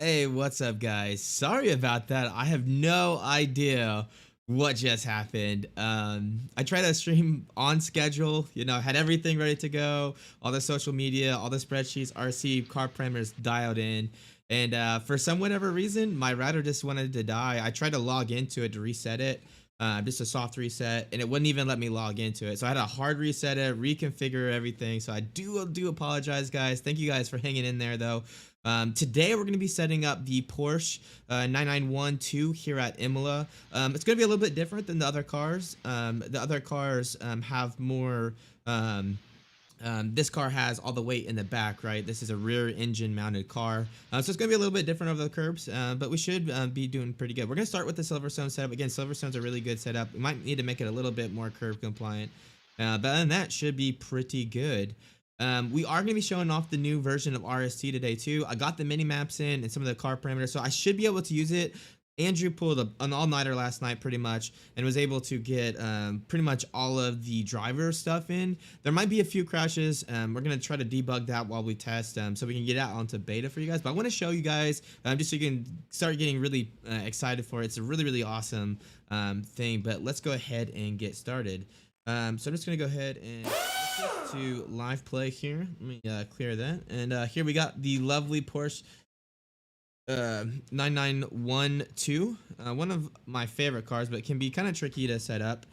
Hey, what's up, guys? Sorry about that. I have no idea what just happened. I tried to stream on schedule, had everything ready to go, all the social media, all the spreadsheets, RC car parameters dialed in. And for some whatever reason, my router just wanted to die. I tried to log into it to reset it, just a soft reset, and it wouldn't even let me log into it. So I had to hard reset it, reconfigure everything. So I do apologize, guys. Thank you guys for hanging in there, though. Today we're going to be setting up the Porsche 9912 here at Imola. It's going to be a little bit different than the other cars. The other cars have more. This car has all the weight in the back, right? This is a rear engine mounted car. So it's going to be a little bit different over the curbs, but we should be doing pretty good. We're going to start with the Silverstone setup. Again, Silverstone's a really good setup. We might need to make it a little bit more curb compliant, but other than that, should be pretty good. We are going to be showing off the new version of RST today too. I got the mini maps in and some of the car parameters, so I should be able to use it. Andrew pulled an all-nighter last night pretty much and was able to get pretty much all of the driver stuff in. There might be a few crashes. We're going to try to debug that while we test so we can get out onto beta for you guys. But I want to show you guys just so you can start getting really excited for it. It's a really awesome thing, but let's go ahead and get started. So I'm just going to go ahead and to live play here. Let me clear that. And here we got the lovely Porsche 9912, one of my favorite cars, but it can be kind of tricky to set up.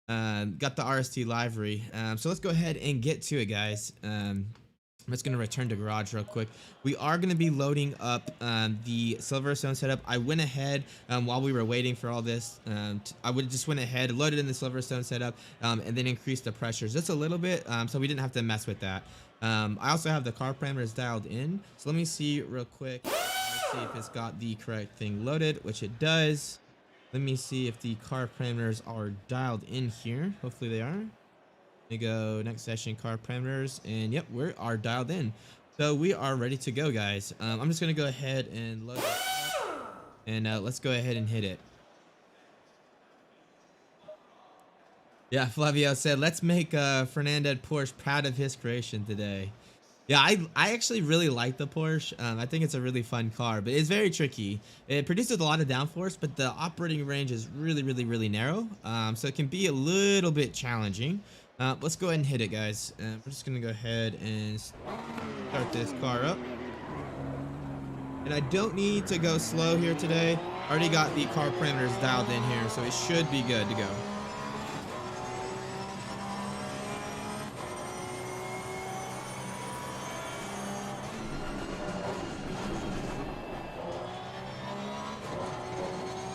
Got the RST livery, so let's go ahead and get to it, guys. I'm just going to return to garage real quick. We are going to be loading up the Silverstone setup. I went ahead while we were waiting for all this. I just went ahead, loaded in the Silverstone setup, and then increased the pressures just a little bit, so we didn't have to mess with that. I also have the car parameters dialed in, so let me see real quick. See if it's got the correct thing loaded, which it does. Let me see if the car parameters are dialed in here. Hopefully they are. Let me go next session, car parameters, and yep, we are dialed in. So we are ready to go, guys. I'm just gonna go ahead and load it up, and let's go ahead and hit it. Yeah, Flavio said, let's make Fernando Porsche proud of his creation today. Yeah, I actually really like the Porsche. I think it's a really fun car, but it's very tricky. It produces a lot of downforce, but the operating range is really narrow. So it can be a little bit challenging. Let's go ahead and hit it, guys. We're just gonna go ahead and start this car up. And I don't need to go slow here today. Already got the car parameters dialed in here, so it should be good to go.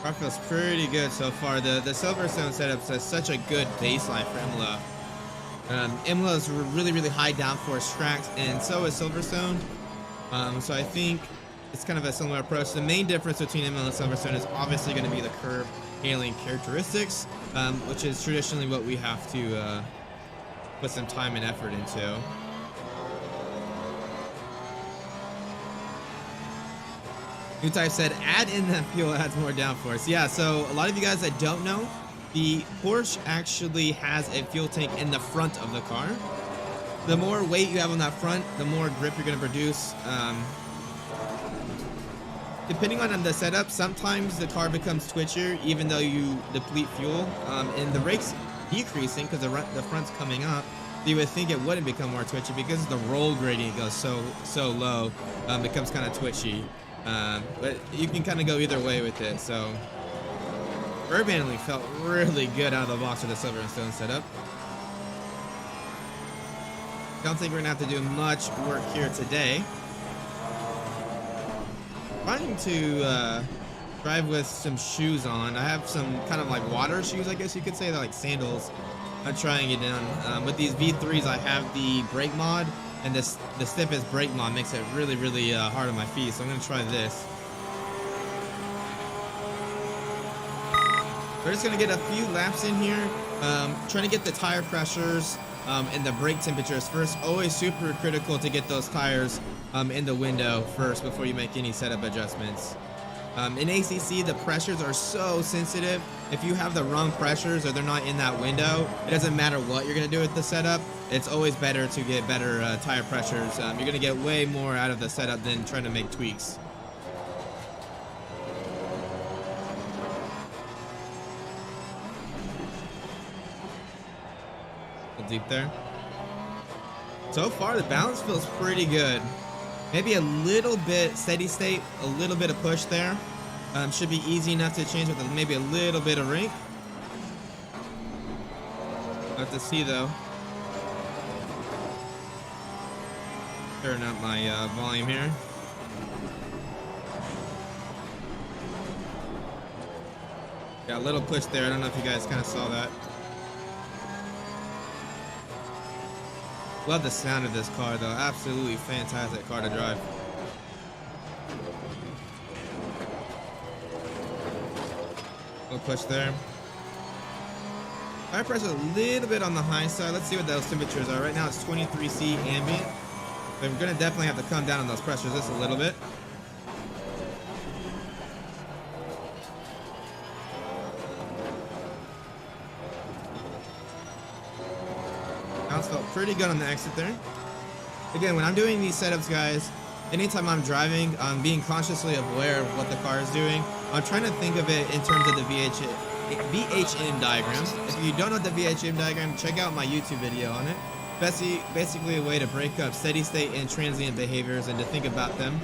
Car feels pretty good so far. The Silverstone setup has such a good baseline for Imola. Imola is really high downforce tracks, and so is Silverstone. So I think it's kind of a similar approach. The main difference between Imola and Silverstone is obviously going to be the curb handling characteristics, which is traditionally what we have to put some time and effort into. New Type said, add in that fuel adds more downforce. Yeah, so a lot of you guys that don't know, the Porsche actually has a fuel tank in the front of the car. The more weight you have on that front, the more grip you're going to produce. Depending on the setup, sometimes the car becomes twitchier even though you deplete fuel. And the rake's decreasing because the front's coming up. You would think it wouldn't become more twitchy because the roll gradient goes so low, it becomes kind of twitchy. But you can kind of go either way with it. So curb handling felt really good out of the box with the Silverstone setup. Don't think we're gonna have to do much work here today. Trying to drive with some shoes on. I have some kind of like water shoes, I guess you could say. They're like sandals. I'm trying it on. With these V3s, I have the brake mod. And the stiffest brake mod makes it really hard on my feet, so I'm going to try this. We're just going to get a few laps in here, trying to get the tire pressures and the brake temperatures first. Always super critical to get those tires in the window first before you make any setup adjustments. In ACC, the pressures are so sensitive. If you have the wrong pressures or they're not in that window, it doesn't matter what you're going to do with the setup. It's always better to get better tire pressures. You're going to get way more out of the setup than trying to make tweaks. deep there. So far, the balance feels pretty good. Maybe a little bit steady state, a little bit of push there. Should be easy enough to change with maybe a little bit of rink. We'll have to see though. Turn up my volume here. Yeah, a little push there. I don't know if you guys kind of saw that. Love the sound of this car though. Absolutely fantastic car to drive. Little push there. Tire pressure a little bit on the high side. Let's see what those temperatures are. Right now it's 23°C ambient. But we're gonna definitely have to come down on those pressures just a little bit. Bounce felt pretty good on the exit there. Again, when I'm doing these setups, guys, anytime I'm driving, I'm being consciously aware of what the car is doing. I'm trying to think of it in terms of the VHM diagram. If you don't know the VHM diagram, check out my YouTube video on it. Basically a way to break up steady state and transient behaviors and to think about them.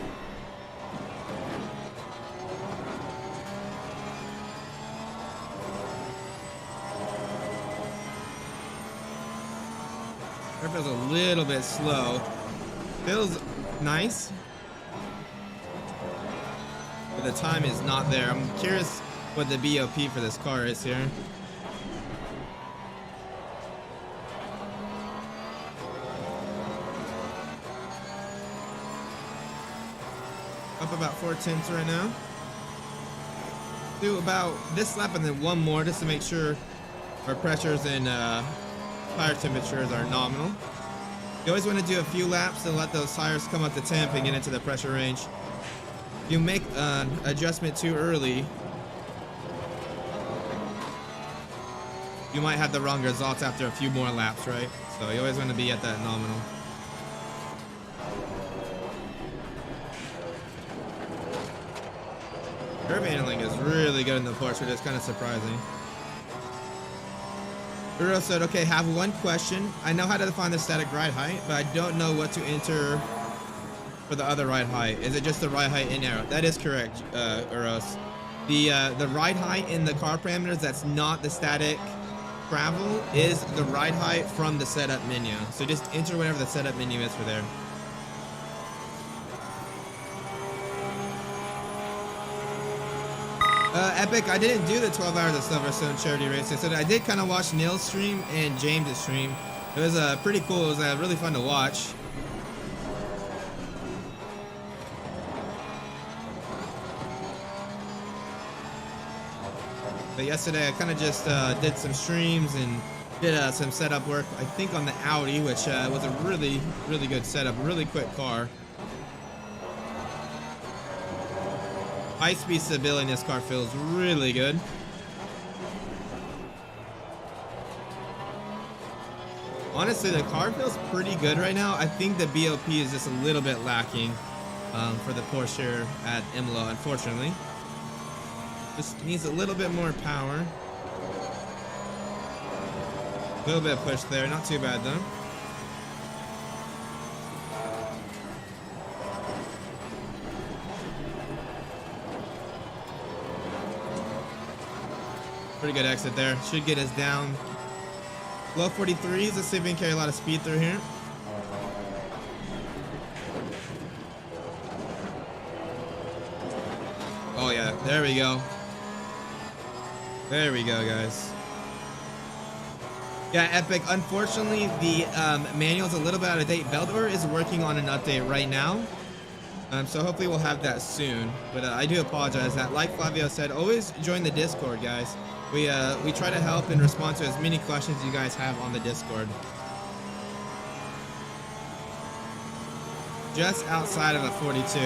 It feels a little bit slow. Feels nice, but the time is not there. I'm curious what the BOP for this car is here. Up about 4/10 right now. Do about this lap and then one more just to make sure our pressures and tire temperatures are nominal. You always want to do a few laps and let those tires come up to temp and get into the pressure range. If you make an adjustment too early, you might have the wrong results after a few more laps, right? So you always want to be at that nominal. Curb handling is really good in the Porsche. It's kind of surprising. Uro said, okay, have one question. I know how to define the static ride height, but I don't know what to enter for the other ride height. Is it just the ride height in arrow? That is correct, Uros. The ride height in the car parameters that's not the static travel is the ride height from the setup menu. So just enter whatever the setup menu is for there. Epic, I didn't do the 12 hours of Silverstone charity race. So I did kind of watch Neil's stream and James' stream. It was pretty cool. It was really fun to watch. But yesterday I kind of just did some streams and did some setup work, I think on the Audi, which was a really, really good setup, really quick car. High-speed stability in this car feels really good. Honestly, the car feels pretty good right now. I think the BOP is just a little bit lacking for the Porsche at Imola, unfortunately. Just needs a little bit more power. A little bit of push there, not too bad though. Pretty good exit there. Should get us down low 43s. Let's see if we can carry a lot of speed through here. Oh yeah, there we go. There we go, guys. Yeah, Epic. Unfortunately, the manual's a little bit out of date. Beldor is working on an update right now. So hopefully we'll have that soon. But I do apologize that, like Flavio said, always join the Discord, guys. We try to help and respond to as many questions you guys have on the Discord. Just outside of a 42.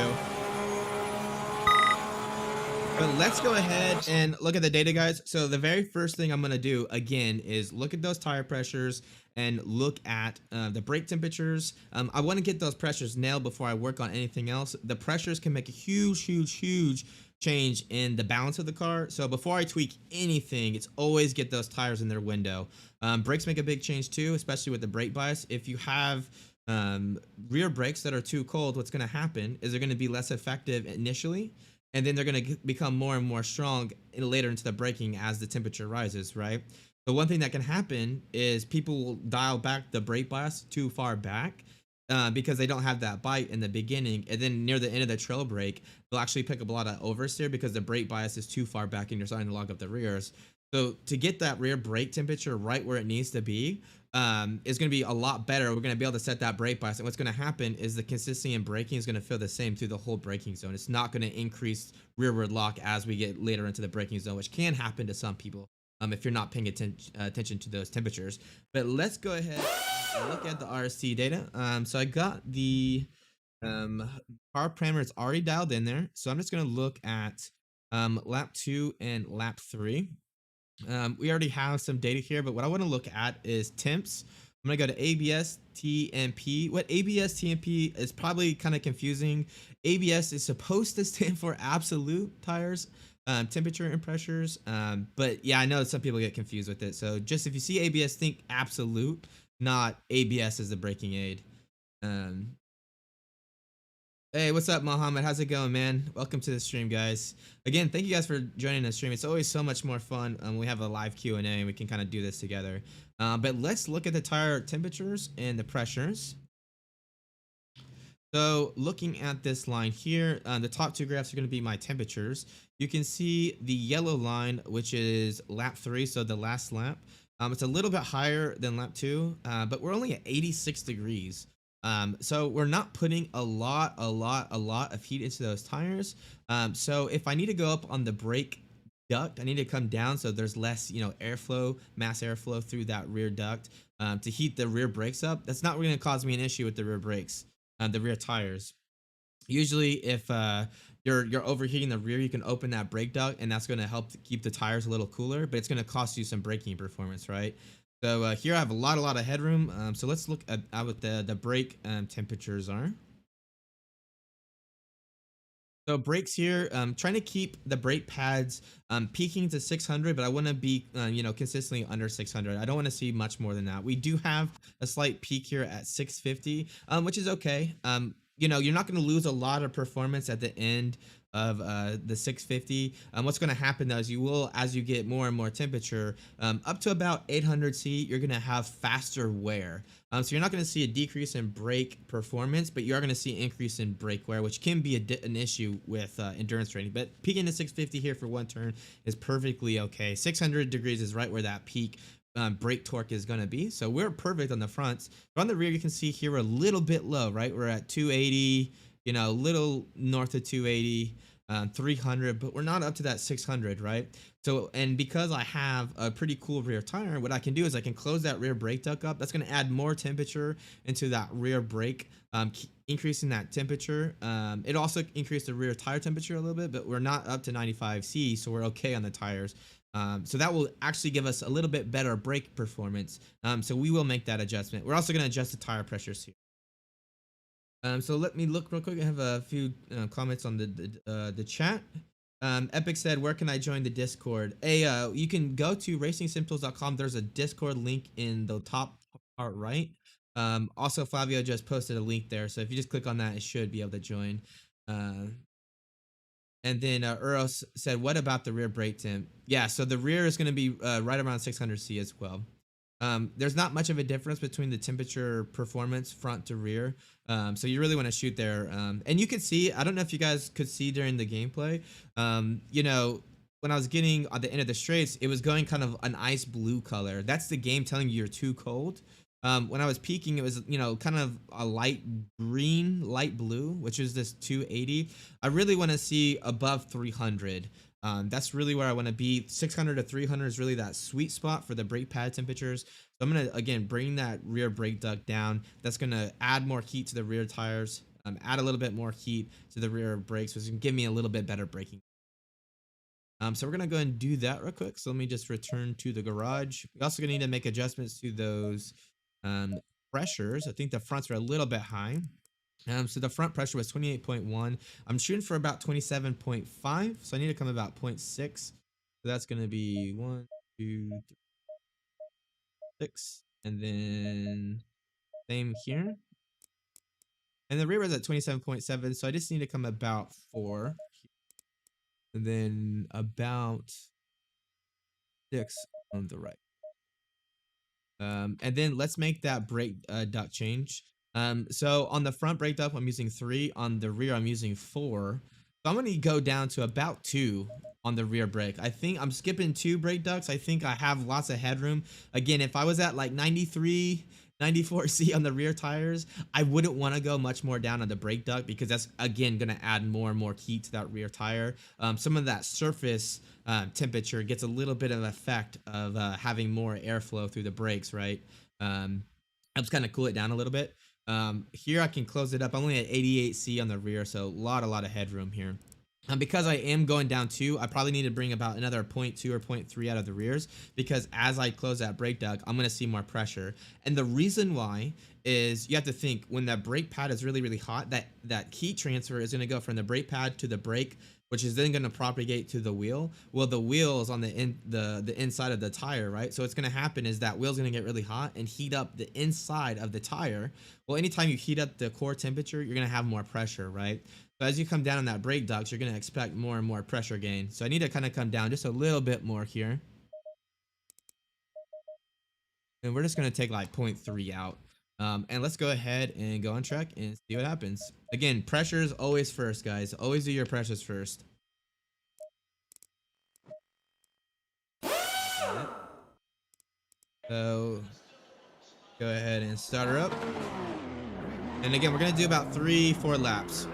But let's go ahead and look at the data, guys. So the very first thing I'm going to do again is look at those tire pressures and look at the brake temperatures. I want to get those pressures nailed before I work on anything else. The pressures can make a huge change in the balance of the car. So before I tweak anything, it's always get those tires in their window. Brakes make a big change too, especially with the brake bias. If you have rear brakes that are too cold, what's going to happen is they're going to be less effective initially, and then they're going to become more and more strong later into the braking as the temperature rises, right? So one thing that can happen is people will dial back the brake bias too far back because they don't have that bite in the beginning, and then near the end of the trail brake, they'll actually pick up a lot of oversteer because the brake bias is too far back and you're starting to lock up the rears. So to get that rear brake temperature right where it needs to be, is going to be a lot better. We're going to be able to set that brake bias, and what's going to happen is the consistency in braking is going to feel the same through the whole braking zone. It's not going to increase rearward lock as we get later into the braking zone, which can happen to some people if you're not paying attention to those temperatures. But let's go ahead and look at the RST data. So I got the car parameters already dialed in there, so I'm just going to look at lap 2 and lap 3. We already have some data here, but what I want to look at is temps. I'm going to go to ABS TMP. What ABS TMP is probably kind of confusing. ABS is supposed to stand for absolute tires, temperature and pressures. But yeah, I know some people get confused with it. So just if you see ABS, think absolute, not ABS as the braking aid. Um, Hey, what's up, Mohammed? How's it going, man? Welcome to the stream, guys. Again, thank you guys for joining the stream. It's always so much more fun. We have a live Q&A and we can kind of do this together. But let's look at the tire temperatures and the pressures. So looking at this line here, the top two graphs are going to be my temperatures. You can see the yellow line, which is lap 3, so the last lap. It's a little bit higher than lap 2, but we're only at 86 degrees. So we're not putting a lot of heat into those tires. So if I need to go up on the brake duct, I need to come down so there's less, airflow, mass airflow through that rear duct to heat the rear brakes up. That's not going to cause me an issue with the rear brakes, the rear tires. Usually, if you're overheating the rear, you can open that brake duct, and that's going to help to keep the tires a little cooler, but it's going to cost you some braking performance, right? So here I have a lot of headroom. So let's look at what the brake temperatures are. So brakes here, trying to keep the brake pads peaking to 600, but I want to be, consistently under 600. I don't want to see much more than that. We do have a slight peak here at 650, which is okay. You're not going to lose a lot of performance at the end of the 650. What's going to happen though is you will, as you get more and more temperature, up to about 800 C, you're going to have faster wear. So you're not going to see a decrease in brake performance, but you are going to see an increase in brake wear, which can be an issue with endurance training. But peaking to 650 here for one turn is perfectly okay. 600 degrees is right where that peak brake torque is going to be. So we're perfect on the fronts. But on the rear, you can see here we're a little bit low, right? We're at 280, a little north of 280. 300, but we're not up to that 600, right? So, and because I have a pretty cool rear tire, what I can do is I can close that rear brake duct up. That's going to add more temperature into that rear brake, increasing that temperature. It also increased the rear tire temperature a little bit, but we're not up to 95 C, so we're okay on the tires. So that will actually give us a little bit better brake performance. So we will make that adjustment. We're also going to adjust the tire pressures here. So let me look real quick. I have a few comments on the chat. Epic said, "Where can I join the Discord?" Hey, you can go to racingsimtools.com. There's a Discord link in the top part right. Also, Flavio just posted a link there, so if you just click on that, it should be able to join. And then Uros said, "What about the rear brake temp?" Yeah, so the rear is going to be right around 600 C as well. There's not much of a difference between the temperature performance front to rear. So you really want to shoot there. And you could see, I don't know if you guys could see during the gameplay, when I was getting on the end of the straights, it was going kind of an ice blue color. That's the game telling you you're too cold. When I was peaking, it was, kind of a light green, light blue, which is this 280. I really want to see above 300. That's really where I want to be. 600 to 300 is really that sweet spot for the brake pad temperatures. So I'm going to, again, bring that rear brake duct down. That's going to add more heat to the rear tires, add a little bit more heat to the rear brakes, which can give me a little bit better braking. So we're gonna go and do that real quick. So let me just return to the garage. We also gonna need to make adjustments to those um, pressures. I think the fronts are a little bit high. So the front pressure was 28.1. I'm shooting for about 27.5, so I need to come about 0.6. So that's gonna be 1, 2, 3, 6, and then same here. And the rear was at 27.7, so I just need to come about 4, and then about 6 on the right. And then let's make that brake duct change. So on the front brake duct, I'm using 3. On the rear, I'm using 4. So I'm going to go down to about 2 on the rear brake. I think I'm skipping 2 brake ducts. I think I have lots of headroom. Again, if I was at like 93, 94C on the rear tires, I wouldn't want to go much more down on the brake duct because that's, again, going to add more and more heat to that rear tire. Some of that surface temperature gets a little bit of effect of having more airflow through the brakes, right? Helps kind of cool it down a little bit. Here I can close it up. I'm only at 88C on the rear, so a lot of headroom here. Because I am going down 2, I probably need to bring about another 0.2 or 0.3 out of the rears because as I close that brake duct, I'm going to see more pressure. And the reason why is you have to think when that brake pad is really hot, that heat transfer is going to go from the brake pad to the brake, which is then going to propagate to the wheel. Well, the wheel is on the inside of the tire, right? So what's going to happen is that wheel's going to get really hot and heat up the inside of the tire. Well, anytime you heat up the core temperature, you're going to have more pressure, right? So as you come down on that brake duct, you're going to expect more and more pressure gain. So I need to kind of come down just a little bit more here. And we're just going to take like 0.3 out. And let's go ahead and go on track and see what happens. Again, pressure is always first, guys. Always do your pressures first. So go ahead and start her up. And again, we're going to do about 3-4 laps.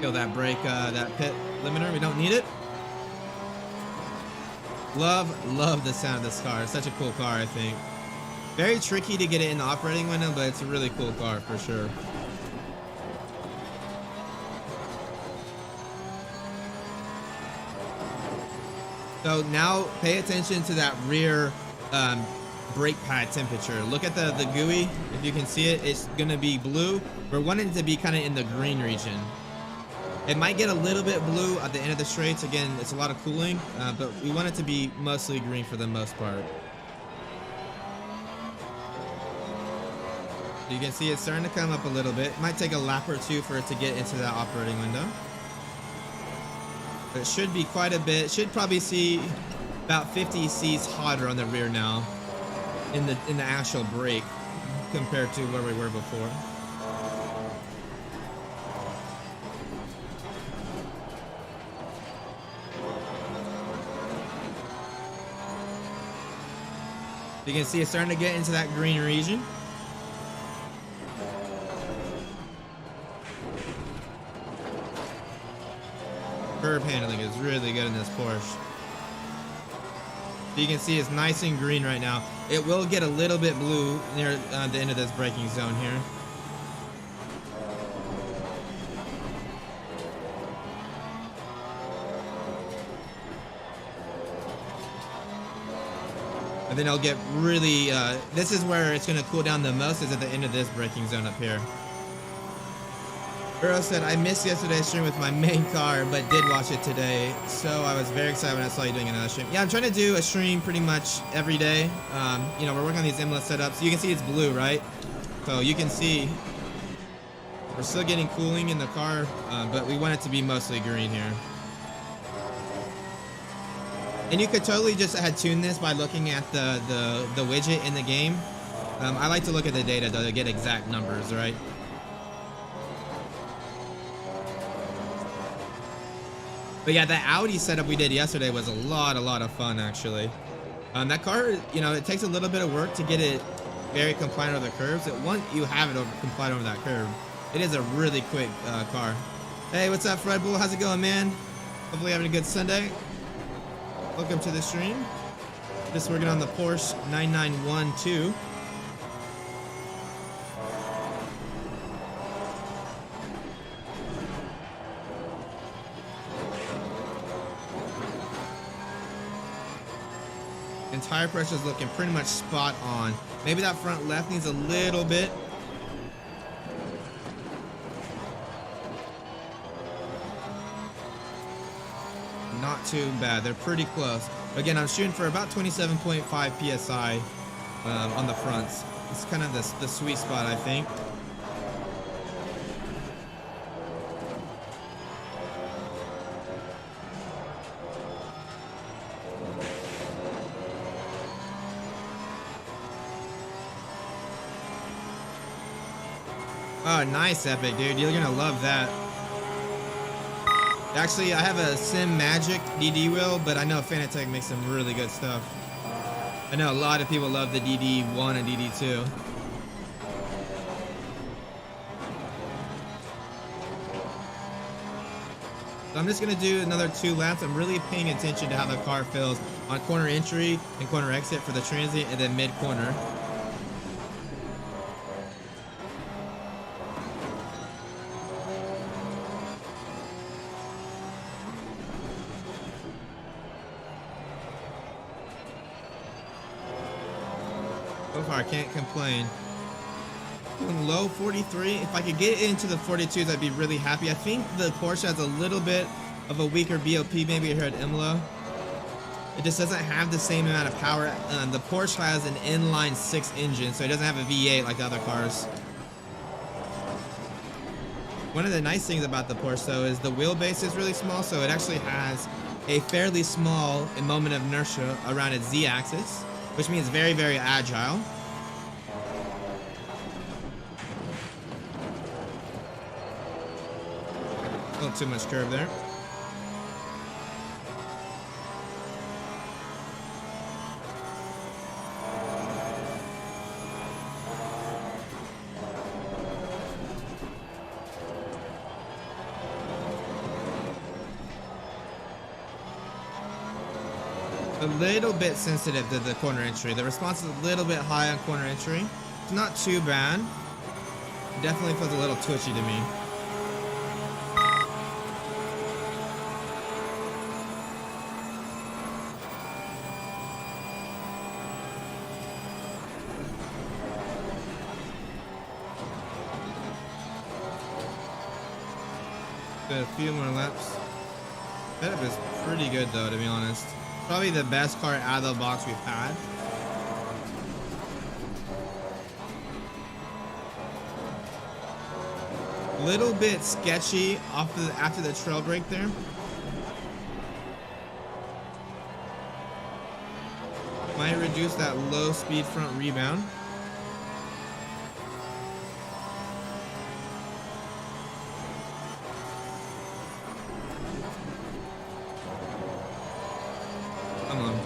Kill that brake, that pit limiter. We don't need it. Love the sound of this car. It's such a cool car, I think. Very tricky to get it in the operating window, but it's a really cool car for sure. So now pay attention to that rear brake pad temperature. Look at the GUI. If you can see it, it's going to be blue. We're wanting it to be kind of in the green region. It might get a little bit blue at the end of the straights. Again, it's a lot of cooling, but we want it to be mostly green for the most part. So you can see it's starting to come up a little bit. It might take a lap or 2 for it to get into that operating window. But it should be quite a bit. Should probably see about 50 C's hotter on the rear now in the actual brake compared to where we were before. You can see it's starting to get into that green region. Curb handling is really good in this Porsche. So you can see it's nice and green right now. It will get a little bit blue near the end of this braking zone here. And then it'll get really, this is where it's going to cool down the most, is at the end of this braking zone up here. Earl said, I missed yesterday's stream with my main car, but did watch it today. So I was very excited when I saw you doing another stream. Yeah, I'm trying to do a stream pretty much every day. You know, we're working on these Imola setups. You can see it's blue, right? So you can see we're still getting cooling in the car, but we want it to be mostly green here. And you could totally just tune this by looking at the widget in the game. I like to look at the data though to get exact numbers, right? But yeah, that Audi setup we did yesterday was a lot of fun actually. That car, you know, it takes a little bit of work to get it very compliant over the curves. Once you have it compliant over that curve, it is a really quick car. Hey, what's up, Fred Bull? How's it going, man? Hopefully having a good Sunday. Welcome to the stream. Just working on the Porsche 9912. And tire pressure is looking pretty much spot on. Maybe that front left needs a little bit. Not too bad. They're pretty close. Again, I'm shooting for about 27.5 psi on the fronts. It's kind of the sweet spot, I think. Oh, nice, Epic, dude. You're gonna love that. Actually, I have a Sim Magic DD wheel, but I know Fanatec makes some really good stuff. I know a lot of people love the DD1 and DD2. So I'm just gonna do another 2 laps. I'm really paying attention to how the car feels on corner entry and corner exit for the transient, and then mid corner. So far, I can't complain. Doing low 43. If I could get into the 42s, I'd be really happy. I think the Porsche has a little bit of a weaker BOP maybe here at Imola. It just doesn't have the same amount of power. The Porsche has an inline 6 engine, so it doesn't have a V8 like the other cars. One of the nice things about the Porsche, though, is the wheelbase is really small, so it actually has a fairly small moment of inertia around its Z-axis, which means very, very agile. A little too much curve there. A little bit sensitive to the corner entry. The response is a little bit high on corner entry. It's not too bad. It definitely feels a little twitchy to me. A few more laps. Setup is pretty good though, to be honest. Probably the best car out of the box we've had. Little bit sketchy after the trail break there. Might reduce that low speed front rebound. Come on.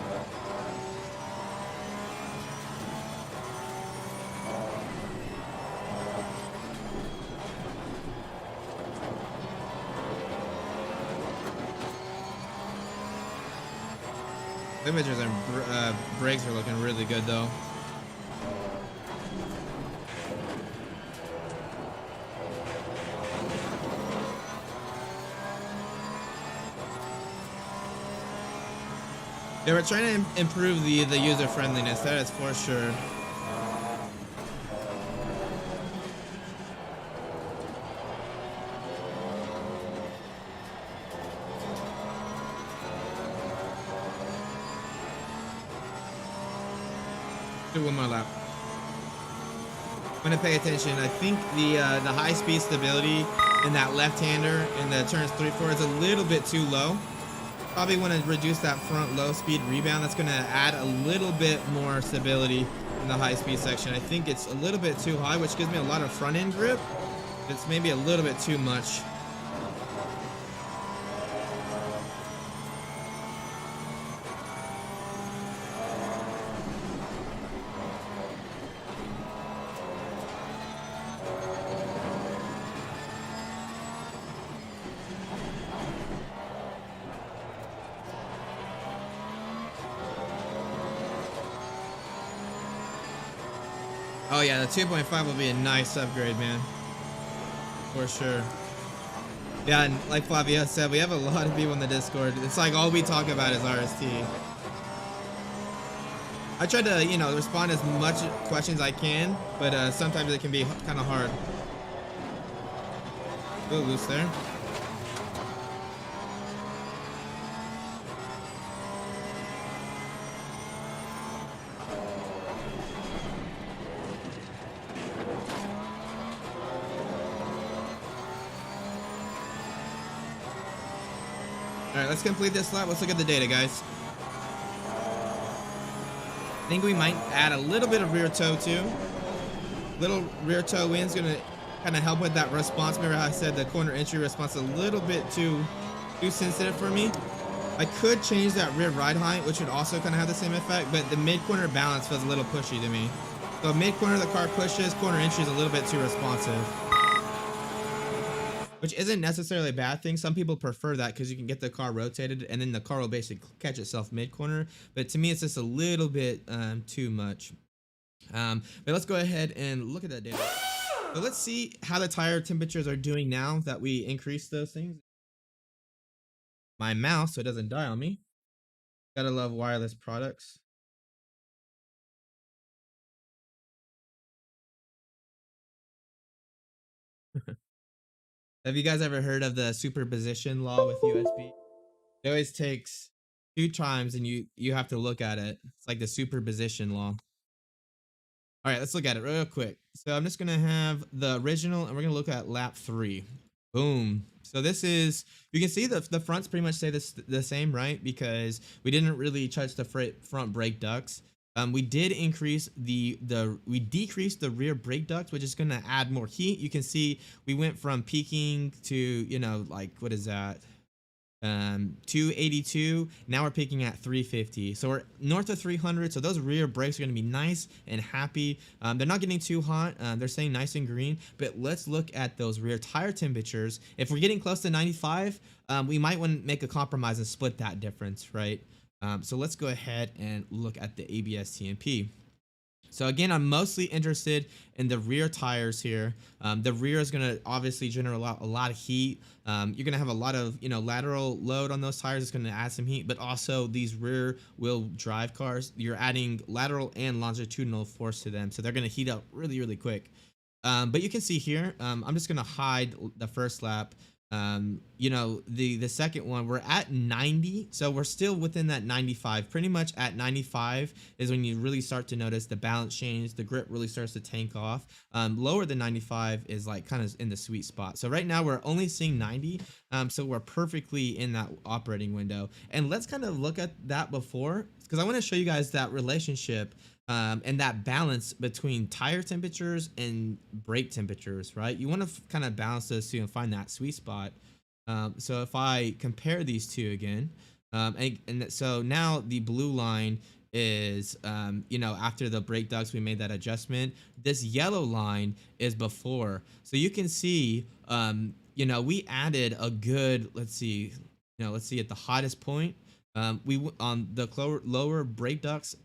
Images and brakes are looking really good though. Yeah, we're trying to improve the user friendliness, that is for sure. Do one more lap. I'm gonna pay attention. I think the high speed stability in that left-hander in the turns 3-4 is a little bit too low. Probably want to reduce that front low speed rebound. That's going to add a little bit more stability in the high speed section. I think it's a little bit too high, which gives me a lot of front end grip. It's maybe a little bit too much. Oh yeah, the 2.5 will be a nice upgrade, man. For sure. Yeah, and like Flavio said, we have a lot of people in the Discord. It's like all we talk about is RST. I try to, respond as much questions I can, but sometimes it can be kind of hard. A little loose there. All right, let's complete this lap. Let's look at the data, guys. I think we might add a little bit of rear toe too. Little rear toe wind's gonna kind of help with that response. Remember how I said the corner entry response is a little bit too sensitive for me. I could change that rear ride height, which would also kind of have the same effect, but the mid corner balance feels a little pushy to me. So mid corner the car pushes, corner entry is a little bit too responsive, which isn't necessarily a bad thing. Some people prefer that because you can get the car rotated and then the car will basically catch itself mid corner. But to me, it's just a little bit too much. But let's go ahead and look at that data. So let's see how the tire temperatures are doing now that we increased those things. My mouse so it doesn't die on me. Gotta love wireless products. Have you guys ever heard of the superposition law with USB? It always takes 2 times and you have to look at it. It's like the superposition law. All right, let's look at it real quick. So I'm just gonna have the original and we're gonna look at lap 3. Boom. So this is, you can see the fronts pretty much stay the same, right? Because we didn't really touch the front brake ducts. We did increase we decreased the rear brake ducts, which is gonna add more heat. You can see we went from peaking to, like, what is that? 282. Now we're peaking at 350, so we're north of 300. So those rear brakes are going to be nice and happy. They're not getting too hot. They're staying nice and green. But let's look at those rear tire temperatures. If we're getting close to 95, we might want to make a compromise and split that difference, right? So let's go ahead and look at the ABS TMP. So again, I'm mostly interested in the rear tires here. The rear is going to obviously generate a lot of heat. You're going to have a lot of, lateral load on those tires. It's going to add some heat, but also these rear wheel drive cars, you're adding lateral and longitudinal force to them. So they're going to heat up really, really quick. But you can see here, I'm just going to hide the first lap. The second one, we're at 90, so we're still within that 95. Pretty much at 95 is when you really start to notice the balance change, the grip really starts to tank off. Lower than 95 is like kind of in the sweet spot. So right now we're only seeing 90, so we're perfectly in that operating window. And let's kind of look at that before, because I want to show you guys that relationship and that balance between tire temperatures and brake temperatures, right? You want to kind of balance those two and find that sweet spot. So if I compare these two again, so now the blue line is, after the brake ducts, we made that adjustment. This yellow line is before. So you can see, we added a good, let's see at the hottest point, we on the lower brake ducts,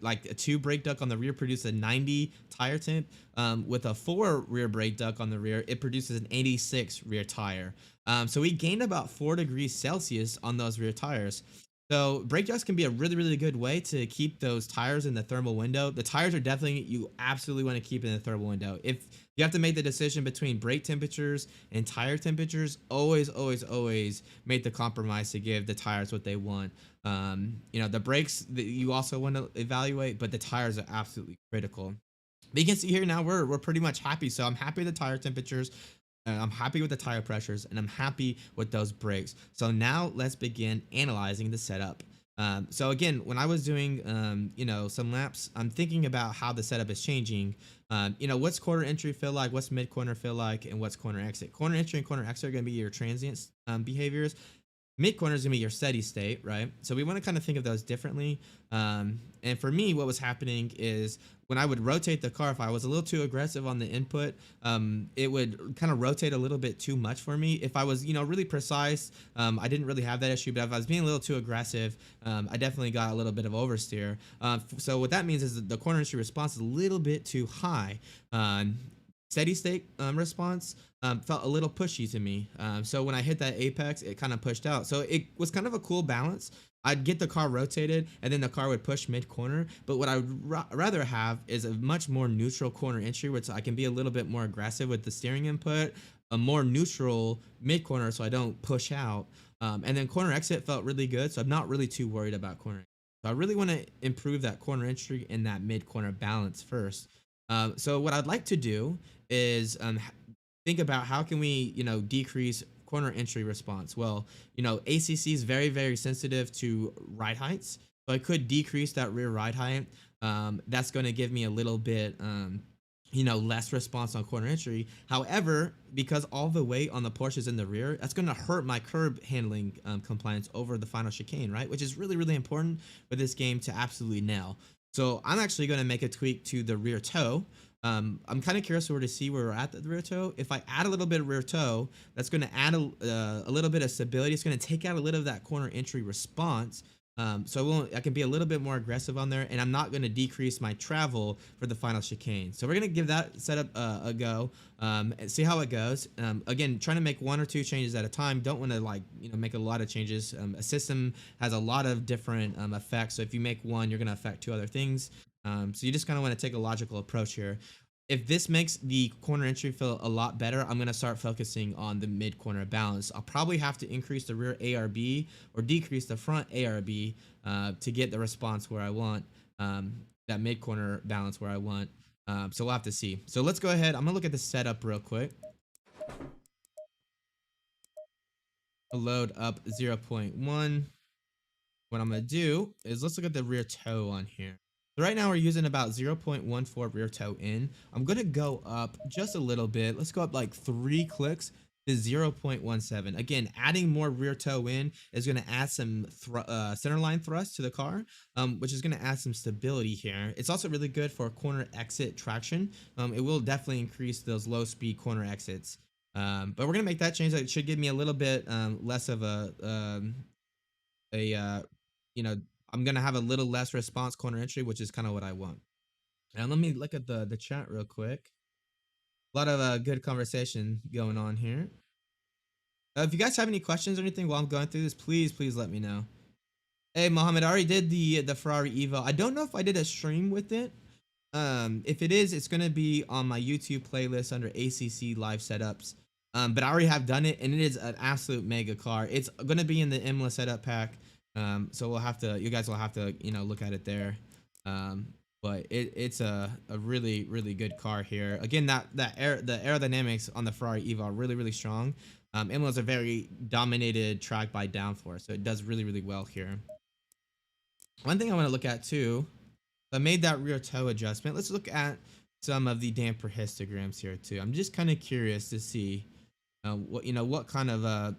like a 2 brake duct on the rear produces a 90 tire temp. With a 4 rear brake duct on the rear, it produces an 86 rear tire. So we gained about 4 degrees Celsius on those rear tires. So brake ducts can be a really, really good way to keep those tires in the thermal window. The tires are definitely, you absolutely want to keep in the thermal window. If you have to make the decision between brake temperatures and tire temperatures, always, always, always make the compromise to give the tires what they want. The brakes that you also want to evaluate, but the tires are absolutely critical. But you can see here now we're pretty much happy. So I'm happy with the tire temperatures. I'm happy with the tire pressures, and I'm happy with those brakes. So now let's begin analyzing the setup. So again, when I was doing, some laps, I'm thinking about how the setup is changing. What's corner entry feel like, what's mid corner feel like, and what's corner exit. Corner entry and corner exit are going to be your transient behaviors. Mid corner is gonna be your steady state, right? So we want to kind of think of those differently. And for me, what was happening is when I would rotate the car, if I was a little too aggressive on the input, it would kind of rotate a little bit too much for me. If I was, really precise, I didn't really have that issue. But if I was being a little too aggressive, I definitely got a little bit of oversteer. So what that means is that the corner entry response is a little bit too high. Steady state response felt a little pushy to me. So when I hit that apex, it kind of pushed out. So it was kind of a cool balance. I'd get the car rotated and then the car would push mid corner. But what I would rather have is a much more neutral corner entry, which I can be a little bit more aggressive with the steering input, a more neutral mid corner so I don't push out. And then corner exit felt really good, so I'm not really too worried about corner. So I really want to improve that corner entry and that mid corner balance first. So what I'd like to do is think about how can we, decrease corner entry response. Well, ACC is very, very sensitive to ride heights. So I could decrease that rear ride height. That's going to give me a little bit, less response on corner entry. However, because all the weight on the Porsche is in the rear, that's going to hurt my curb handling compliance over the final chicane, right? Which is really, really important for this game to absolutely nail. So I'm actually going to make a tweak to the rear toe. I'm kind of curious to see where we're at the rear toe. If I add a little bit of rear toe, that's going to add a little bit of stability. It's going to take out a little of that corner entry response. So I can be a little bit more aggressive on there, and I'm not going to decrease my travel for the final chicane. So we're going to give that setup a go, and see how it goes. Again, trying to make 1 or 2 changes at a time. Don't want to make a lot of changes. A system has a lot of different effects. So if you make one, you're going to affect 2 other things. So you just kind of want to take a logical approach here. If this makes the corner entry feel a lot better, I'm going to start focusing on the mid corner balance. I'll probably have to increase the rear ARB or decrease the front ARB to get the response where I want, that mid corner balance where I want. So we'll have to see. So let's go ahead. I'm going to look at the setup real quick. I'll load up 0.1. What I'm going to do is let's look at the rear toe on here. So right now we're using about 0.14 rear toe in. I'm going to go up just a little bit. Let's go up like 3 clicks to 0.17. Again, adding more rear toe in is going to add some centerline thrust to the car, which is going to add some stability here. It's also really good for corner exit traction. It will definitely increase those low speed corner exits. But we're going to make that change. That should give me a little bit less of I'm going to have a little less response corner entry, which is kind of what I want. And let me look at the chat real quick. A lot of good conversation going on here. If you guys have any questions or anything while I'm going through this, please let me know. Hey, Mohammed, I already did the Ferrari Evo. I don't know if I did a stream with it. If it is, it's going to be on my YouTube playlist under ACC Live Setups. But I already have done it, and it is an absolute mega car. It's going to be in the Imola Setup pack. So you guys will have to, look at it there. But it's a really, really good car here. Again, the aerodynamics on the Ferrari Evo are really, really strong. Imola is a very dominated track by downforce, so it does really, really well here. One thing I want to look at too, I made that rear toe adjustment. Let's look at some of the damper histograms here too. I'm just kind of curious to see what kind of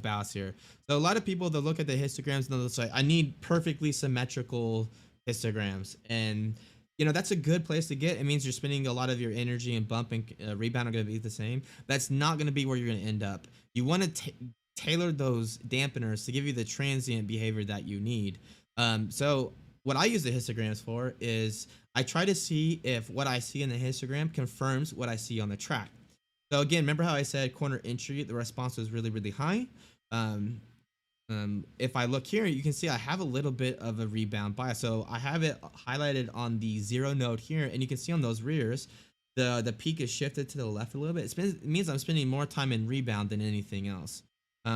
balance here. So a lot of people, they'll look at the histograms and they'll say, I need perfectly symmetrical histograms, and that's a good place to get. It means you're spending a lot of your energy, and bump and rebound are going to be the same. That's not going to be where you're going to end up. You want to tailor those dampeners to give you the transient behavior that you need. So what I use the histograms for is I try to see if what I see in the histogram confirms what I see on the track. So again, remember how I said corner entry, the response was really, really high. If I look here, you can see I have a little bit of a rebound bias. So I have it highlighted on the 0 node here, and you can see on those rears, the peak is shifted to the left a little bit. It means I'm spending more time in rebound than anything else.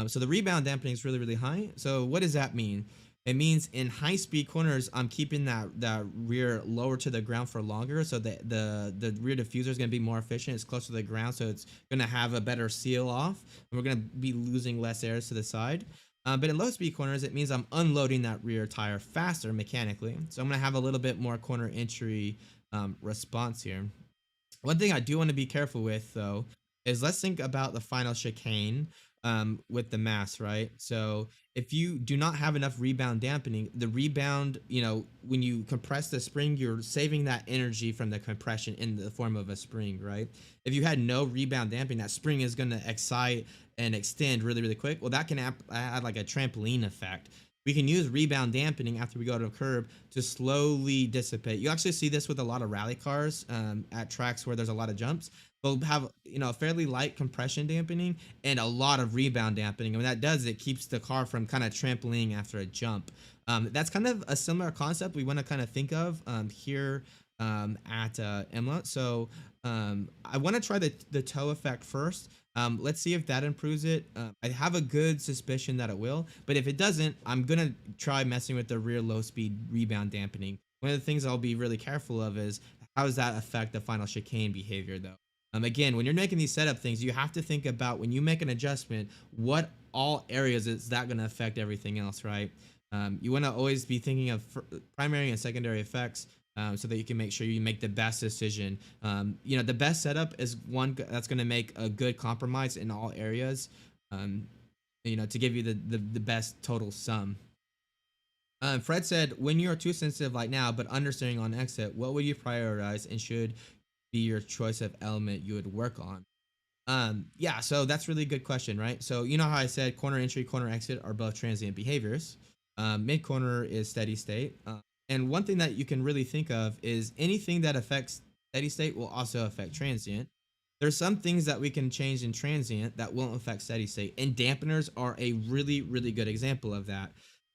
So the rebound dampening is really, really high. So what does that mean? It means in high speed corners, I'm keeping that rear lower to the ground for longer. So the rear diffuser is going to be more efficient. It's closer to the ground, so it's going to have a better seal off. And we're going to be losing less air to the side. But in low speed corners, it means I'm unloading that rear tire faster mechanically. So I'm going to have a little bit more corner entry response here. One thing I do want to be careful with, though, is let's think about the final chicane with the mass, right? So if you do not have enough rebound dampening, the rebound, when you compress the spring, you're saving that energy from the compression in the form of a spring, right? If you had no rebound damping, that spring is going to excite and extend really, really quick. Well, that can add like a trampoline effect. We can use rebound dampening after we go to a curb to slowly dissipate. You actually see this with a lot of rally cars at tracks where there's a lot of jumps. They'll have a fairly light compression dampening and a lot of rebound dampening. And what that does, it keeps the car from kind of trampolining after a jump. That's kind of a similar concept we want to kind of think of here at Imola. So I want to try the toe effect first. Let's see if that improves it. I have a good suspicion that it will, but if it doesn't, I'm gonna try messing with the rear low speed rebound dampening. One of the things I'll be really careful of is how does that affect the final chicane behavior though. Again, when you're making these setup things, you have to think about when you make an adjustment, what all areas is that going to affect everything else, right? You want to always be thinking of primary and secondary effects so that you can make sure you make the best decision. The best setup is one that's going to make a good compromise in all areas, to give you the best total sum. Fred said, when you are too sensitive like now, but understanding on exit, what would you prioritize and should be your choice of element you would work on? Yeah, so that's really good question, right? So you know how I said corner entry, corner exit are both transient behaviors. Mid corner is steady state. And one thing that you can really think of is anything that affects steady state will also affect transient. There's some things that we can change in transient that won't affect steady state, and dampeners are a really, really good example of that.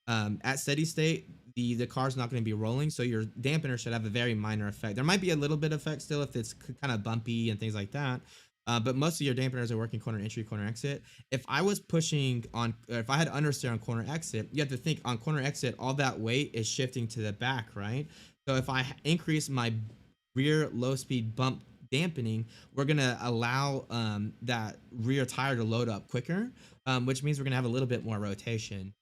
At steady state, the car's not going to be rolling, so your dampener should have a very minor effect. There might be a little bit of effect still if it's kind of bumpy and things like that. But most of your dampeners are working corner entry, corner exit. If I was pushing on, or if I had understeer on corner exit, you have to think on corner exit, all that weight is shifting to the back, right? So if I increase my rear low speed bump dampening, we're gonna allow that rear tire to load up quicker, which means we're gonna have a little bit more rotation.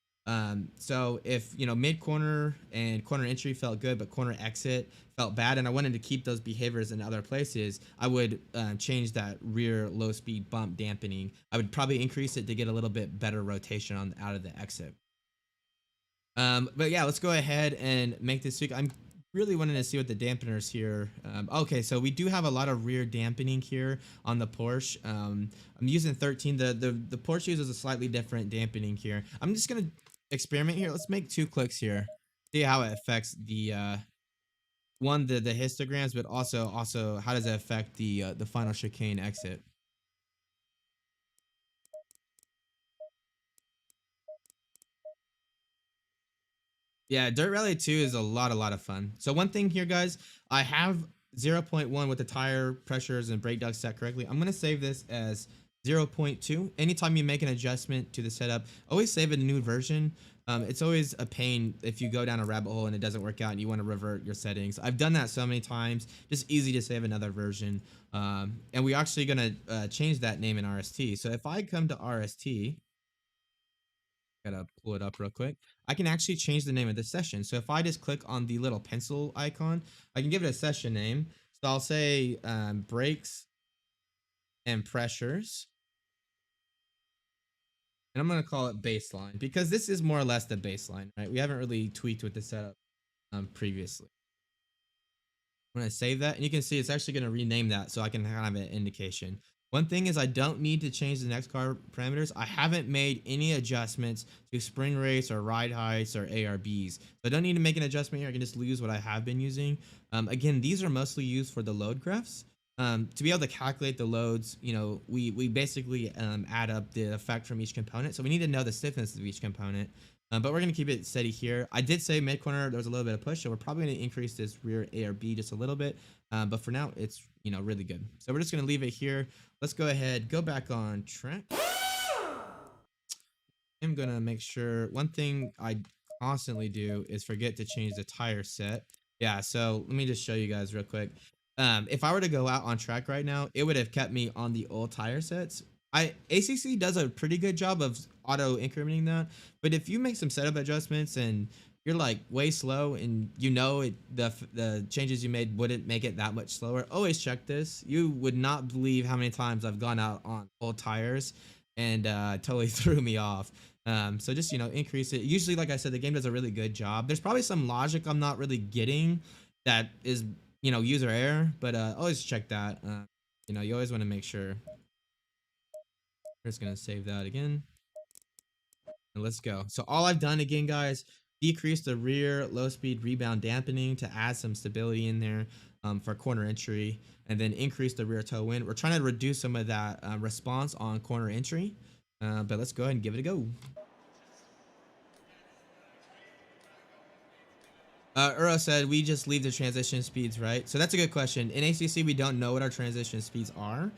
So if mid corner and corner entry felt good, but corner exit felt bad, and I wanted to keep those behaviors in other places, I would change that rear low speed bump dampening. I would probably increase it to get a little bit better rotation on out of the exit. But yeah, let's go ahead and make this tweak. I'm really wanting to see what the dampeners here. Okay, so we do have a lot of rear dampening here on the Porsche. I'm using 13. The Porsche uses a slightly different dampening here. I'm just gonna experiment here. Let's make 2 clicks here. See how it affects the the histograms, but also how does it affect the final chicane exit. Yeah, Dirt Rally 2 is a lot of fun. So one thing here, guys, I have 0.1 with the tire pressures and brake ducts set correctly. I'm gonna save this as 0.2. Anytime you make an adjustment to the setup, always save a new version. It's always a pain if you go down a rabbit hole and it doesn't work out and you want to revert your settings. I've done that so many times. Just easy to save another version. And we're actually gonna change that name in RST. So if I come to RST, gotta pull it up real quick. I can actually change the name of the session. So if I just click on the little pencil icon, I can give it a session name. So I'll say brakes and pressures. And I'm going to call it baseline because this is more or less the baseline, right? We haven't really tweaked with the setup previously. I'm going to save that, and you can see it's actually going to rename that so I can have an indication. One thing is I don't need to change the next car parameters. I haven't made any adjustments to spring rates or ride heights or ARBs. So I don't need to make an adjustment here. I can just use what I have been using. Again, these are mostly used for the load graphs. To be able to calculate the loads, we basically add up the effect from each component. So we need to know the stiffness of each component. But we're going to keep it steady here. I did say mid corner, there was a little bit of push, so we're probably going to increase this rear ARB just a little bit. But for now, it's really good. So we're just going to leave it here. Let's go ahead, go back on track. I'm going to make sure one thing I constantly do is forget to change the tire set. Yeah, so let me just show you guys real quick. If I were to go out on track right now, it would have kept me on the old tire sets. ACC does a pretty good job of auto incrementing that, but if you make some setup adjustments and you're like way slow and the changes you made wouldn't make it that much slower, always check this. You would not believe how many times I've gone out on old tires and totally threw me off. So just increase it. Usually, like I said, the game does a really good job. There's probably some logic I'm not really getting that is user error, but always check that. You always want to make sure. We're just gonna save that again, and let's go. So all I've done again, guys, decrease the rear low speed rebound dampening to add some stability in there for corner entry, and then increase the rear toe wind. We're trying to reduce some of that response on corner entry, but let's go ahead and give it a go. Uro said we just leave the transition speeds, right? So that's a good question. In ACC, we don't know what our transition speeds are.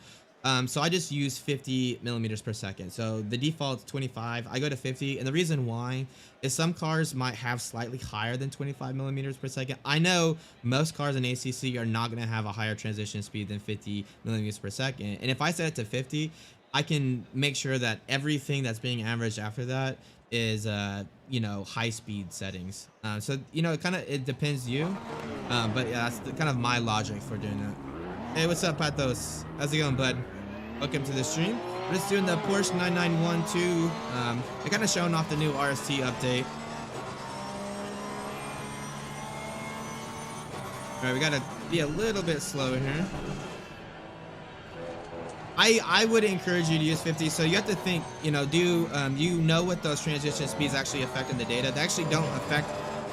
So I just use 50 millimeters per second. So the default is 25. I go to 50. And the reason why is some cars might have slightly higher than 25 millimeters per second. I know most cars in ACC are not going to have a higher transition speed than 50 millimeters per second. And if I set it to 50, I can make sure that everything that's being averaged after that is you know, high speed settings. So you know, it depends you, but yeah, that's kind of my logic for doing that. Hey, what's up, Pathos? How's it going, bud? Welcome to the stream. We're just doing the Porsche 9912. They're kind of showing off the new RST update. All right, we gotta be a little bit slower here. I would encourage you to use 50. So you have to think, you know, you know what those transition speeds actually affect in the data. They actually don't affect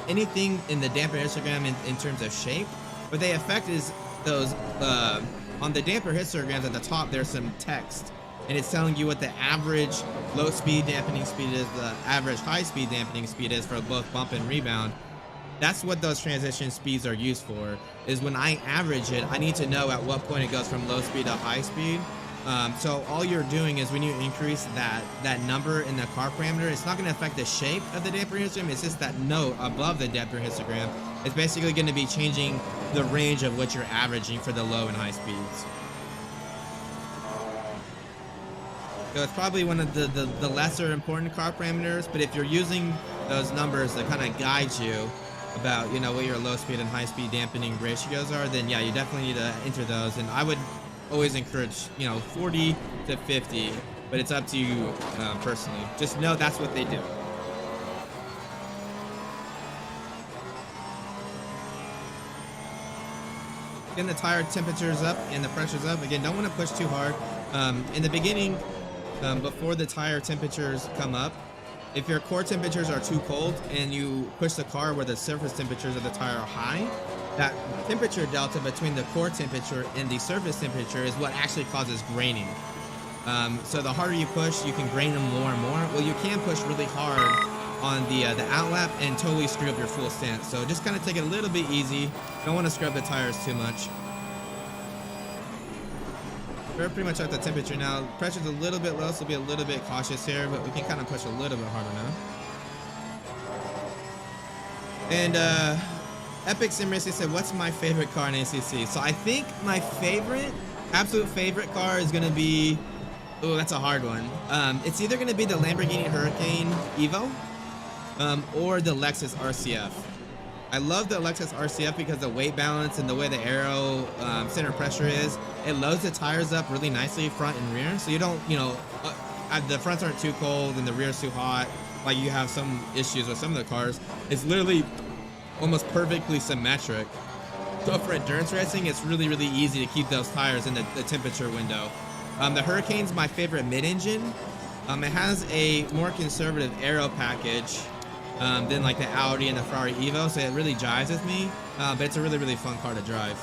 anything in the damper histogram in terms of shape. What they affect is those, on the damper histograms at the top, there's some text. And it's telling you what the average low speed dampening speed is, the average high speed dampening speed is for both bump and rebound. That's what those transition speeds are used for, is when I average it, I need to know at what point it goes from low speed to high speed. So all you're doing is when you increase that number in the car parameter, it's not going to affect the shape of the damper histogram. It's just that note above the damper histogram. It's basically going to be changing the range of what you're averaging for the low and high speeds. So it's probably one of the lesser important car parameters, but if you're using those numbers to kind of guide you about, you know, what your low speed and high speed dampening ratios are, then yeah, you definitely need to enter those. And I would always encourage, you know, 40 to 50, but it's up to you personally. Just know that's what they do. Getting the tire temperatures up and the pressures up. Again, don't want to push too hard. In the beginning, before the tire temperatures come up, if your core temperatures are too cold and you push the car where the surface temperatures of the tire are high, that temperature delta between the core temperature and the surface temperature is what actually causes graining. So the harder you push, you can grain them more and more. Well, you can push really hard on the outlap and totally screw up your full stance. So just kind of take it a little bit easy. Don't want to scrub the tires too much. We're pretty much at the temperature now. Pressure's a little bit low, so we'll be a little bit cautious here, but we can kind of push a little bit harder now. And Epic Sim Racing said, what's my favorite car in ACC? So I think my absolute favorite car is going to be, oh, that's a hard one. It's either going to be the Lamborghini Hurricane Evo or the Lexus RCF. I love the Lexus RCF because the weight balance and the way the aero center pressure is, it loads the tires up really nicely front and rear. So you don't, you know, the fronts aren't too cold and the rear's too hot. Like you have some issues with some of the cars. It's literally almost perfectly symmetric. So for endurance racing, it's really, really easy to keep those tires in the temperature window. The Hurricane's my favorite mid-engine. It has a more conservative aero package than like the Audi and the Ferrari Evo, so it really jives with me, but it's a really, really fun car to drive.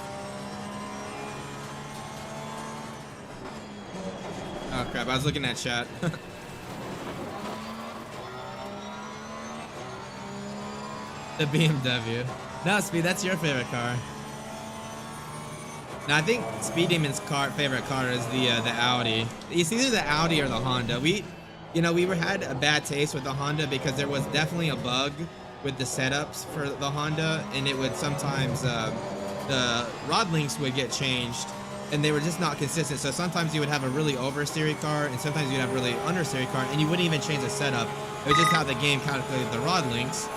Oh crap, I was looking at chat. The BMW. No, Speed, that's your favorite car. No, I think Speed Demon's favorite car is the Audi. It's either the Audi or the Honda. We had a bad taste with the Honda because there was definitely a bug with the setups for the Honda, and it would sometimes the rod links would get changed, and they were just not consistent. So sometimes you would have a really oversteery car, and sometimes you'd have a really understeery car, and you wouldn't even change the setup. It was just how the game calculated the rod links.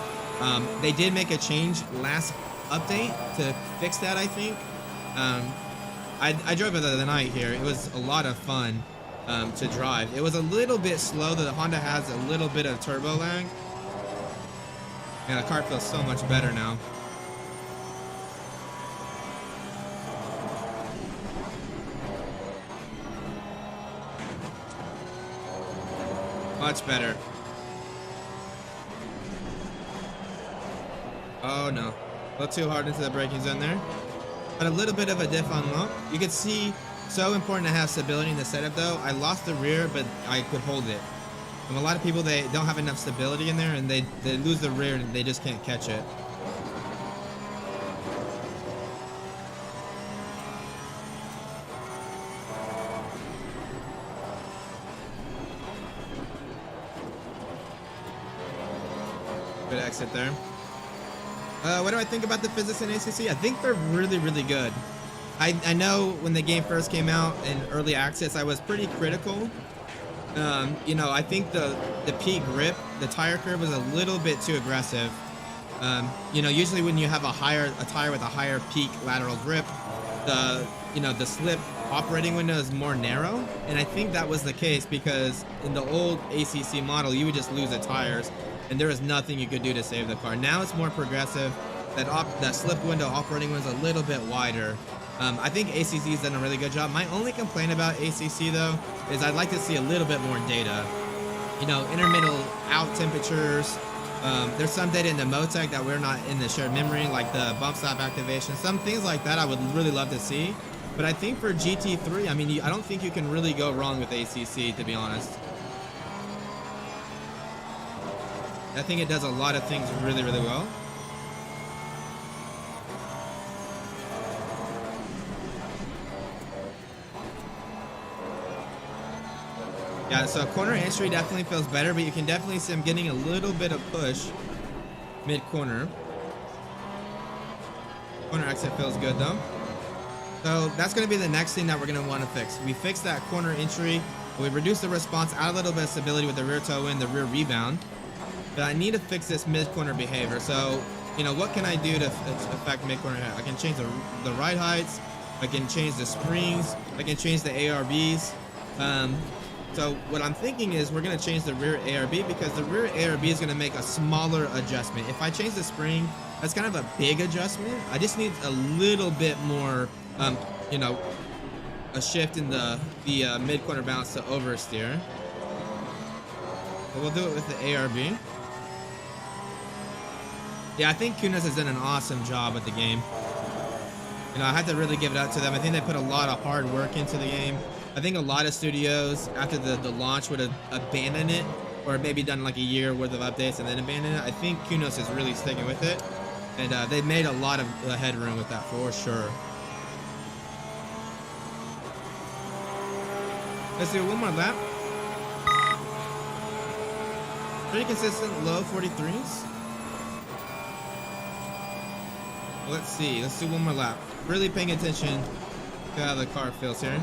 They did make a change last update to fix that, I think. I drove it the other night here. It was a lot of fun to drive. It was a little bit slow. The Honda has a little bit of turbo lag. And the car feels so much better now. Much better. Oh no. A little too hard into the braking zone there. But a little bit of a diff on low. You can see, so important to have stability in the setup though. I lost the rear, but I could hold it. And a lot of people, they don't have enough stability in there, and they lose the rear and they just can't catch it. Good exit there. What do I think about the physics in ACC? I think they're really, really good. I know when the game first came out in early access, I was pretty critical. You know, I think the peak grip, the tire curve was a little bit too aggressive. You know, usually when you have a tire with a higher peak lateral grip, the slip operating window is more narrow, and I think that was the case because in the old ACC model, you would just lose the tires, and there was nothing you could do to save the car. Now it's more progressive. That slip window operating window is a little bit wider. I think ACC's done a really good job. My only complaint about ACC though is I'd like to see a little bit more data. You know, intermittent out temperatures. There's some data in the Motec that we're not in the shared memory, like the bump stop activation. Some things like that I would really love to see. But I think for GT3, I mean, I don't think you can really go wrong with ACC, to be honest. I think it does a lot of things really, really well. Yeah, so corner entry definitely feels better, but you can definitely see I'm getting a little bit of push mid-corner. Corner exit feels good though. So that's going to be the next thing that we're going to want to fix. We fix that corner entry. We reduce the response, add a little bit of stability with the rear toe in, the rear rebound. But I need to fix this mid-corner behavior. So, you know, what can I do to affect mid-corner? I can change the ride heights. I can change the springs. I can change the ARBs. So what I'm thinking is we're going to change the rear ARB because the rear ARB is going to make a smaller adjustment. If I change the spring, that's kind of a big adjustment. I just need a little bit more, you know, a shift in the mid-corner balance to oversteer. But we'll do it with the ARB. Yeah, I think Kunis has done an awesome job with the game. You know, I have to really give it up to them. I think they put a lot of hard work into the game. I think a lot of studios, after the launch, would have abandoned it, or maybe done like a year worth of updates and then abandoned it. I think Kunis is really sticking with it, and they've made a lot of headroom with that for sure. Let's do one more lap. Pretty consistent, low 43s. Let's see. Let's do one more lap. Really paying attention to how the car feels here.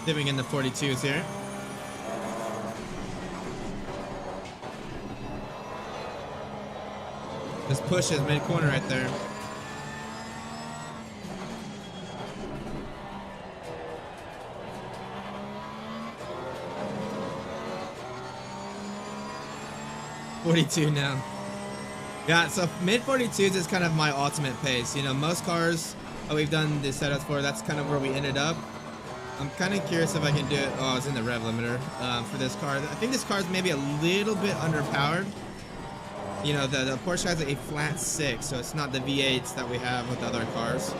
Dipping in the 42s here. This pushes mid-corner right there. .42 now. Yeah, so mid 42s is kind of my ultimate pace. You know, most cars that we've done the setups for, that's kind of where we ended up. I'm kind of curious if I can do it. Oh, it's in the rev limiter for this car. I think this car is maybe a little bit underpowered. You know, the Porsche has a flat 6, so it's not the V8s that we have with other cars.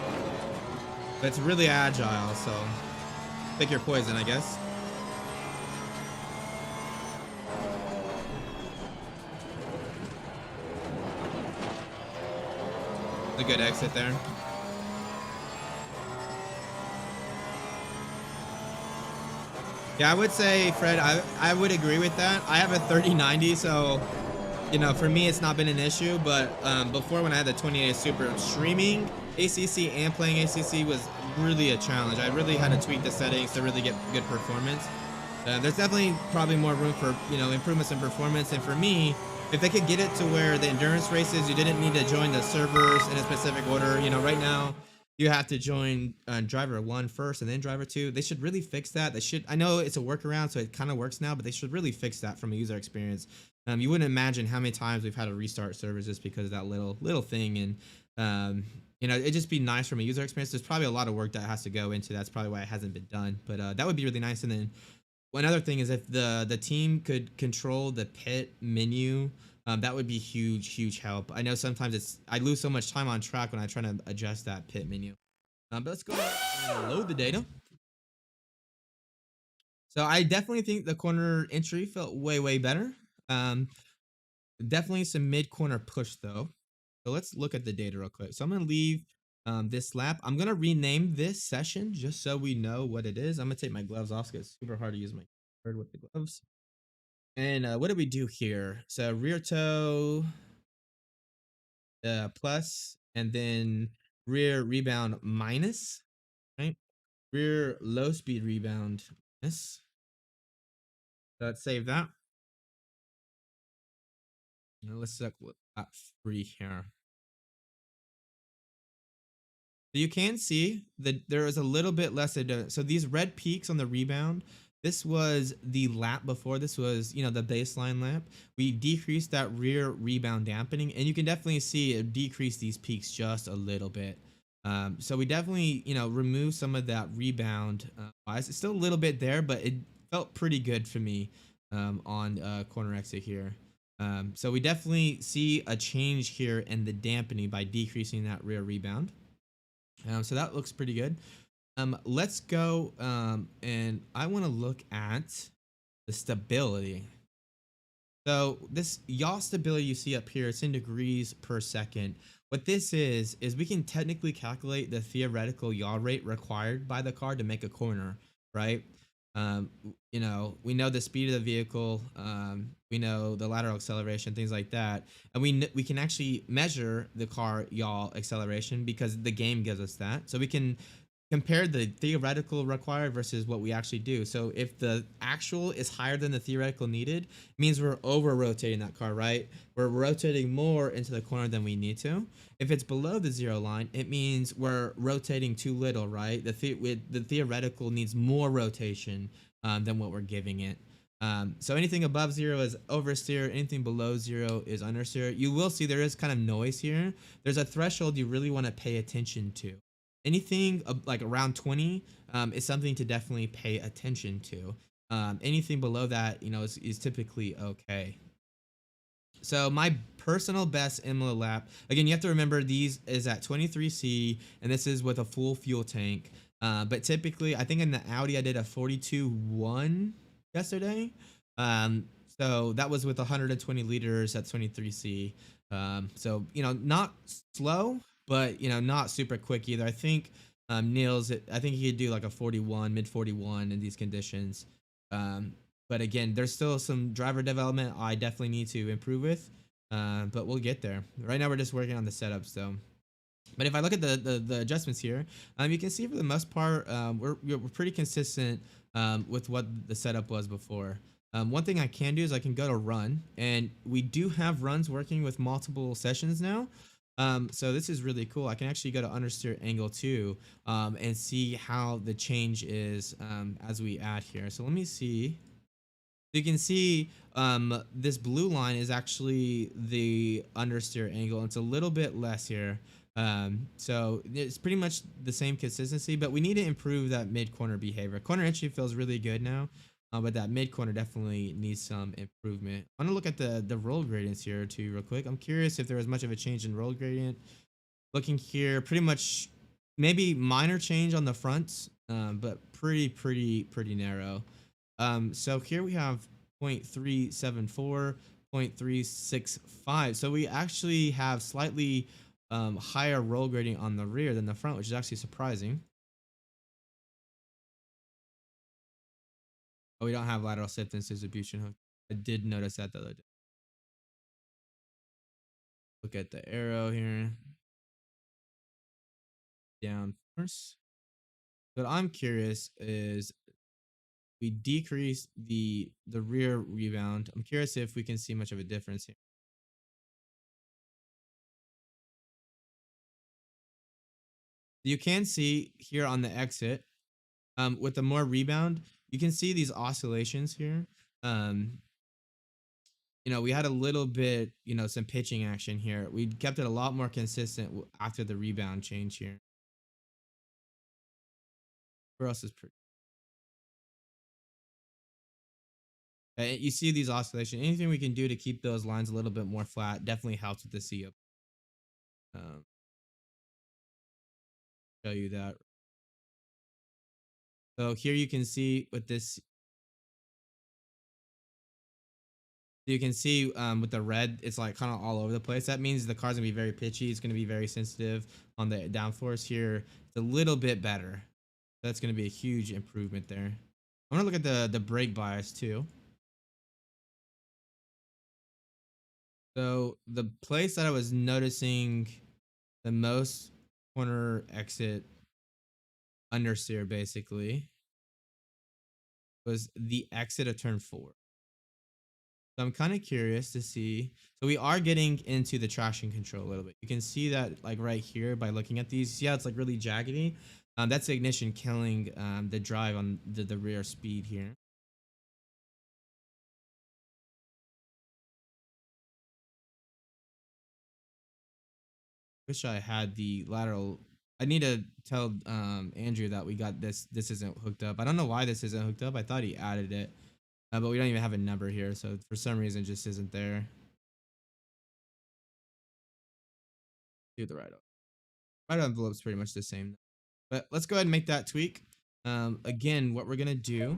But it's really agile, so pick your poison, I guess. A good exit there. Yeah, I would say, Fred, I would agree with that. I have a 3090, so, you know, for me, it's not been an issue. But before, when I had the 2080 Super, streaming ACC and playing ACC was really a challenge. I really had to tweak the settings to really get good performance. There's definitely probably more room for, you know, improvements in performance. And for me, if they could get it to where the endurance races, you didn't need to join the servers in a specific order. You know, right now, you have to join driver 1 first and then driver 2. They should really fix that. They should. I know it's a workaround, so it kind of works now, but they should really fix that from a user experience. You wouldn't imagine how many times we've had to restart servers just because of that little thing. And you know, it'd just be nice from a user experience. There's probably a lot of work that has to go into that. That's probably why it hasn't been done. But that would be really nice. And then one other thing is if the team could control the pit menu. That would be huge help. I know sometimes I lose so much time on track when I try to adjust that pit menu. But let's go ahead and load the data. So I definitely think the corner entry felt way better. Definitely some mid corner push though. So let's look at the data real quick. So I'm gonna leave this lap. I'm gonna rename this session just so we know what it is. I'm gonna take my gloves off because it's super hard to use my keyboard with the gloves. And what do we do here? So rear toe plus, and then rear rebound minus, right? Rear low speed rebound minus. So let's save that. Now let's check with that 3 here. So you can see that there is a little bit less. So these red peaks on the rebound, this was the lap before. This was, the baseline lap. We decreased that rear rebound dampening, and you can definitely see it decreased these peaks just a little bit. So we definitely, remove some of that rebound. It's still a little bit there, but it felt pretty good for me on corner exit here. So we definitely see a change here in the dampening by decreasing that rear rebound. So that looks pretty good. Let's go and I want to look at the stability. So this yaw stability you see up here, it's in degrees per second. What this is we can technically calculate the theoretical yaw rate required by the car to make a corner, right? Um, we know the speed of the vehicle, we know the lateral acceleration, things like that, and we can actually measure the car yaw acceleration because the game gives us that. So we can compare the theoretical required versus what we actually do. So if the actual is higher than the theoretical needed, it means we're over rotating that car, right? We're rotating more into the corner than we need to. If it's below the zero line, it means we're rotating too little, right? The theoretical needs more rotation than what we're giving it. So anything above zero is oversteer. Anything below zero is understeer. You will see there is kind of noise here. There's a threshold you really want to pay attention to. Anything like around 20 is something to definitely pay attention to. Anything below that, is typically okay. So my personal best Imola lap, again, you have to remember these is at 23C, and this is with a full fuel tank. But typically, I think in the Audi, I did a 42.1 yesterday. So that was with 120 liters at 23C. So, not slow, but, not super quick either. I think Niels, I think he could do like a 41, mid 41 in these conditions. But again, there's still some driver development I definitely need to improve with, but we'll get there. Right now, we're just working on the setup, so. But if I look at the adjustments here, you can see for the most part, we're pretty consistent with what the setup was before. One thing I can do is I can go to run, and we do have runs working with multiple sessions now. So this is really cool. I can actually go to understeer angle 2 and see how the change is as we add here. So let me see. You can see this blue line is actually the understeer angle. It's a little bit less here. So it's pretty much the same consistency, but we need to improve that mid-corner behavior. Corner entry feels really good now, but that mid-corner definitely needs some improvement. I want to look at the roll gradients here too real quick. I'm curious if there was much of a change in roll gradient. Looking here, pretty much maybe minor change on the fronts, but pretty narrow. So here we have 0.374, 0.365. So we actually have slightly higher roll gradient on the rear than the front, which is actually surprising. Oh, we don't have lateral acceptance distribution hook. I did notice that the other day. Look at the arrow here. Down first. What I'm curious is we decrease the rear rebound. I'm curious if we can see much of a difference here. You can see here on the exit with the more rebound, you can see these oscillations here. Um, we had a little bit, some pitching action here. We kept it a lot more consistent after the rebound change here. Where else is pretty? You see these oscillations. Anything we can do to keep those lines a little bit more flat definitely helps with the C. Show you that. So here you can see with this, you can see with the red, it's like kind of all over the place. That means the car's gonna be very pitchy. It's gonna be very sensitive. on the downforce here, it's a little bit better. That's going to be a huge improvement there. I'm going to look at the brake bias too. So the place that I was noticing the most corner exit understeer basically was the exit of turn 4. So I'm kind of curious to see. So we are getting into the traction control a little bit. You can see that like right here by looking at these. See how it's like really jaggedy? That's the ignition killing the drive on the rear speed here. Wish I had the lateral. I need to tell Andrew that we got this. This isn't hooked up. I don't know why this isn't hooked up. I thought he added it, but we don't even have a number here. So for some reason, it just isn't there. Do the right envelope's pretty much the same. But let's go ahead and make that tweak. Again, what we're gonna do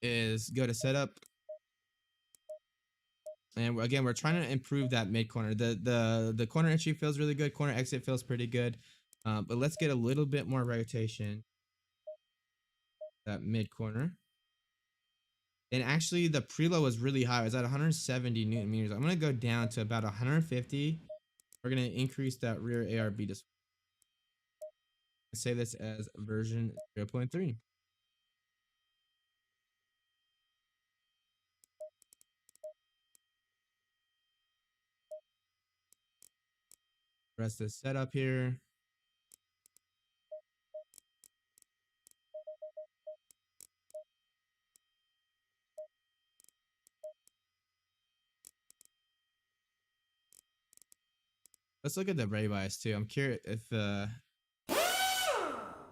is go to setup. And again, we're trying to improve that mid corner. The corner entry feels really good. Corner exit feels pretty good. But let's get a little bit more rotation. That mid corner. And actually, the preload was really high. It was at 170 Newton meters. I'm going to go down to about 150. We're going to increase that rear ARB display. Save this as version 0.3. Rest the setup here. Let's look at the brake bias too. I'm curious if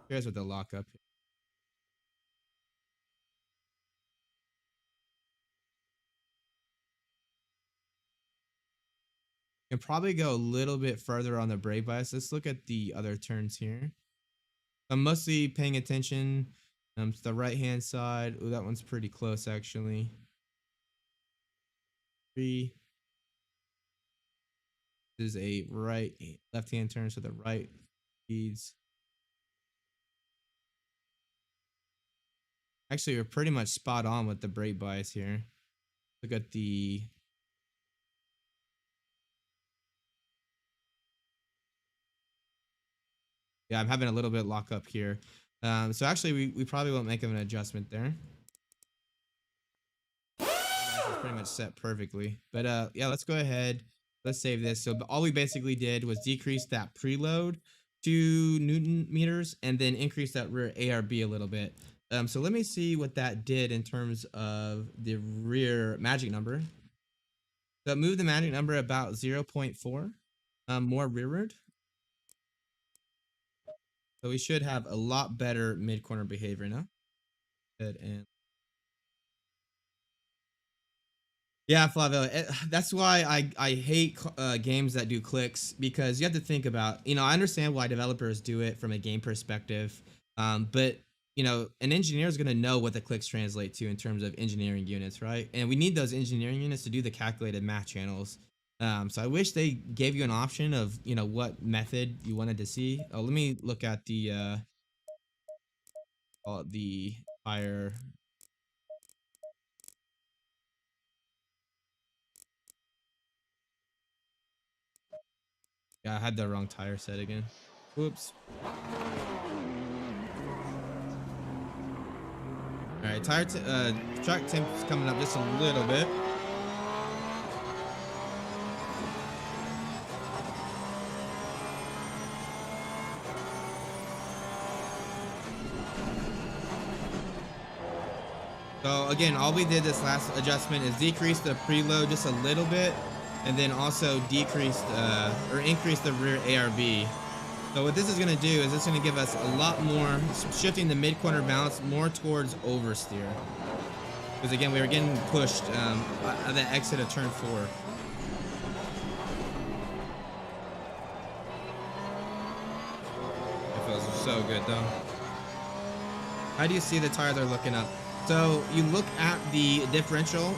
curious with the lockup. You can probably go a little bit further on the brake bias. Let's look at the other turns here. I'm mostly paying attention to the right hand side. Oh, that one's pretty close actually. 3. This is a left hand turn, so the right speeds. Actually, we're pretty much spot on with the brake bias here. Look at the I'm having a little bit lock up here. So actually we probably won't make an adjustment there. It's pretty much set perfectly. But yeah, let's go ahead. Let's save this. So all we basically did was decrease that preload to Newton meters and then increase that rear ARB a little bit. So let me see what that did in terms of the rear magic number. So it moved the magic number about 0.4 more rearward. So we should have a lot better mid corner behavior now. Good. And yeah, Flavio, that's why I hate games that do clicks, because you have to think about, I understand why developers do it from a game perspective, but an engineer is going to know what the clicks translate to in terms of engineering units, right? And we need those engineering units to do the calculated math channels. So I wish they gave you an option of what method you wanted to see. Oh, let me look at the tire. Yeah, I had the wrong tire set again. Whoops. All right, track temp's coming up just a little bit. So again, all we did this last adjustment is decrease the preload just a little bit, and then also increase the rear ARB. So what this is going to do is it's going to give us a lot more, shifting the mid corner balance more towards oversteer. Because again, we were getting pushed at the exit of turn 4. It feels so good though. How do you see the tire they're looking up? So you look at the differential,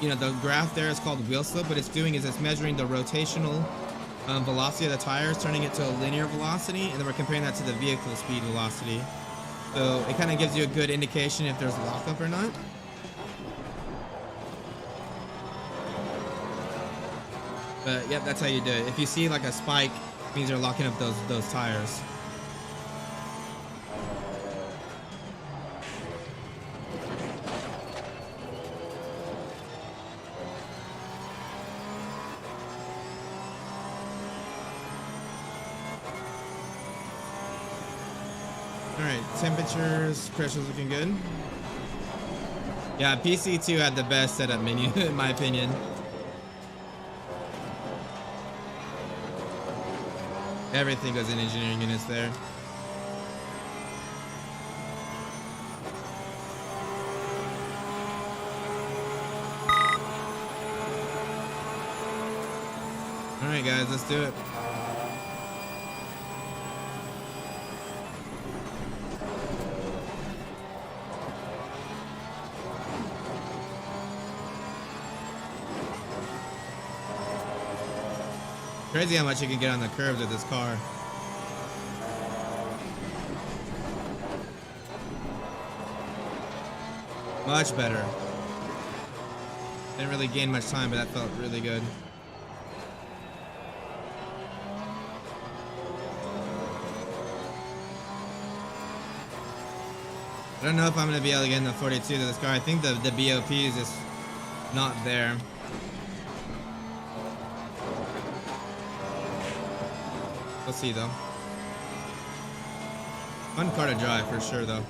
you know, the graph there is called wheel slip. What it's doing is it's measuring the rotational velocity of the tires, turning it to a linear velocity, and then we're comparing that to the vehicle speed velocity. So it kind of gives you a good indication if there's lockup or not. But yep, that's how you do it. If you see like a spike, it means you're locking up those tires. Alright, temperatures, pressure's looking good. Yeah, PC2 had the best setup menu, in my opinion. Everything goes in engineering units there. Alright guys, let's do it. Crazy how much you can get on the curves with this car. Much better. Didn't really gain much time, but that felt really good. I don't know if I'm going to be able to get in the 42 to this car. I think the BOP is just not there. We'll see though. Fun car to drive for sure though.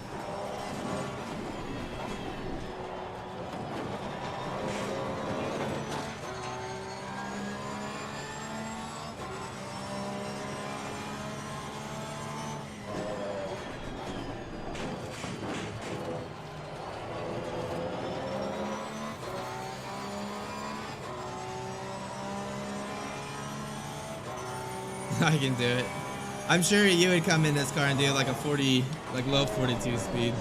I can do it. I'm sure you would come in this car and do like a 40, like low 42 speed.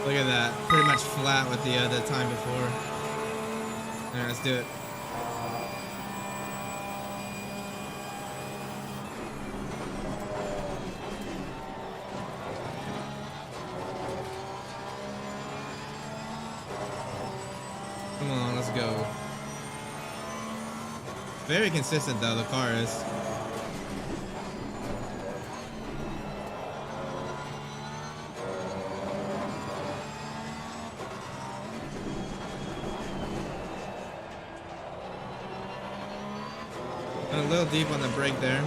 Look at that. Pretty much flat with the time before. Alright, let's do it. Come on, let's go. Very consistent though, the car is. A little deep on the brake there.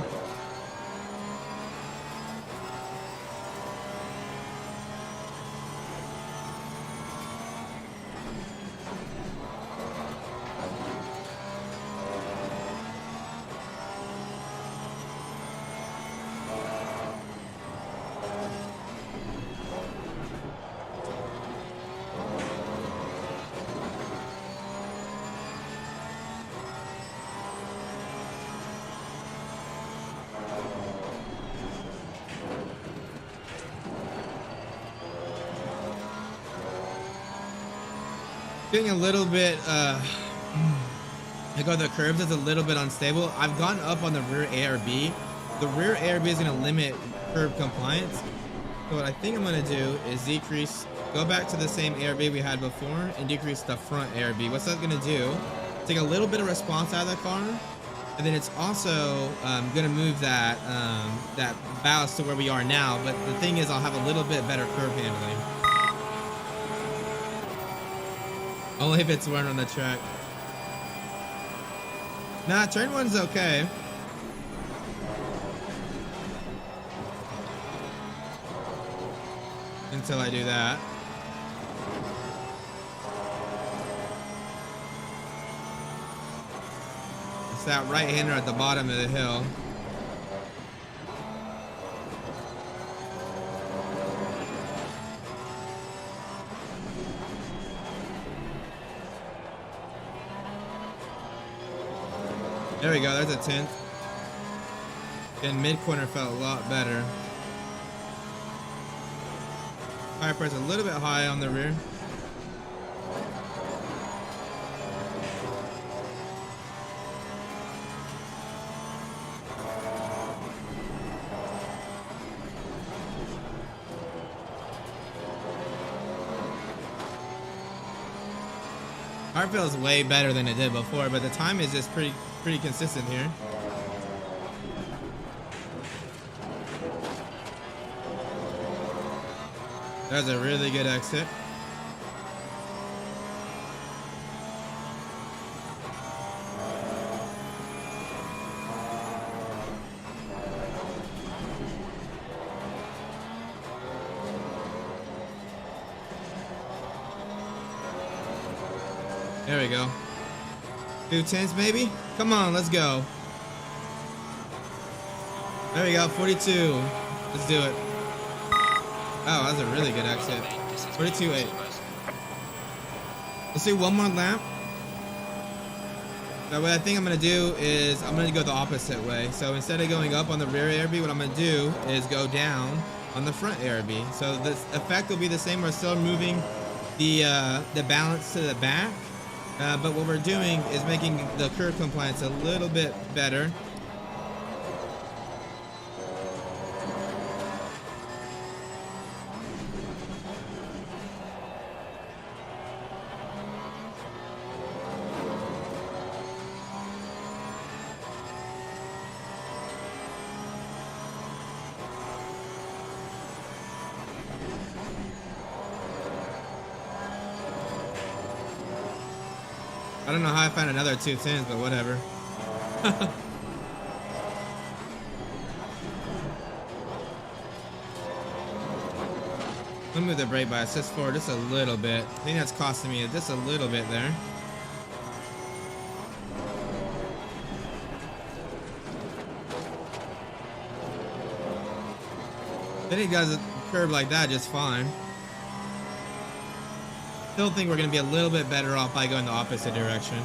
Getting a little bit, like on the curves, it's a little bit unstable. I've gone up on the rear ARB. The rear ARB is going to limit curb compliance. So what I think I'm going to do is go back to the same ARB we had before and decrease the front ARB. What's that going to do? Take a little bit of response out of the car. And then it's also going to move that ballast to where we are now. But the thing is, I'll have a little bit better curb handling. Only if it's running on the track. Nah, turn one's okay. Until I do that. It's that right-hander at the bottom of the hill. There we go. There's a 10th. And mid corner felt a lot better. Tire press a little bit high on the rear. Car feels way better than it did before, but the time is just pretty consistent here. That's a really good exit. There we go. 2 tenths maybe? Come on, let's go. There we go, 42. Let's do it. Oh, that's a really good exit. 42.8. Let's do one more lap. Now what I think I'm gonna do is I'm gonna go the opposite way. So instead of going up on the rear ARB, what I'm gonna do is go down on the front ARB. So the effect will be the same. We're still moving the balance to the back. But what we're doing is making the curb compliance a little bit better. I don't know how I found another 2 tenths, but whatever. Let me move the brake bias just forward just a little bit. I think that's costing me just a little bit there. Then he does a curve like that just fine. Still think we're going to be a little bit better off by going the opposite direction.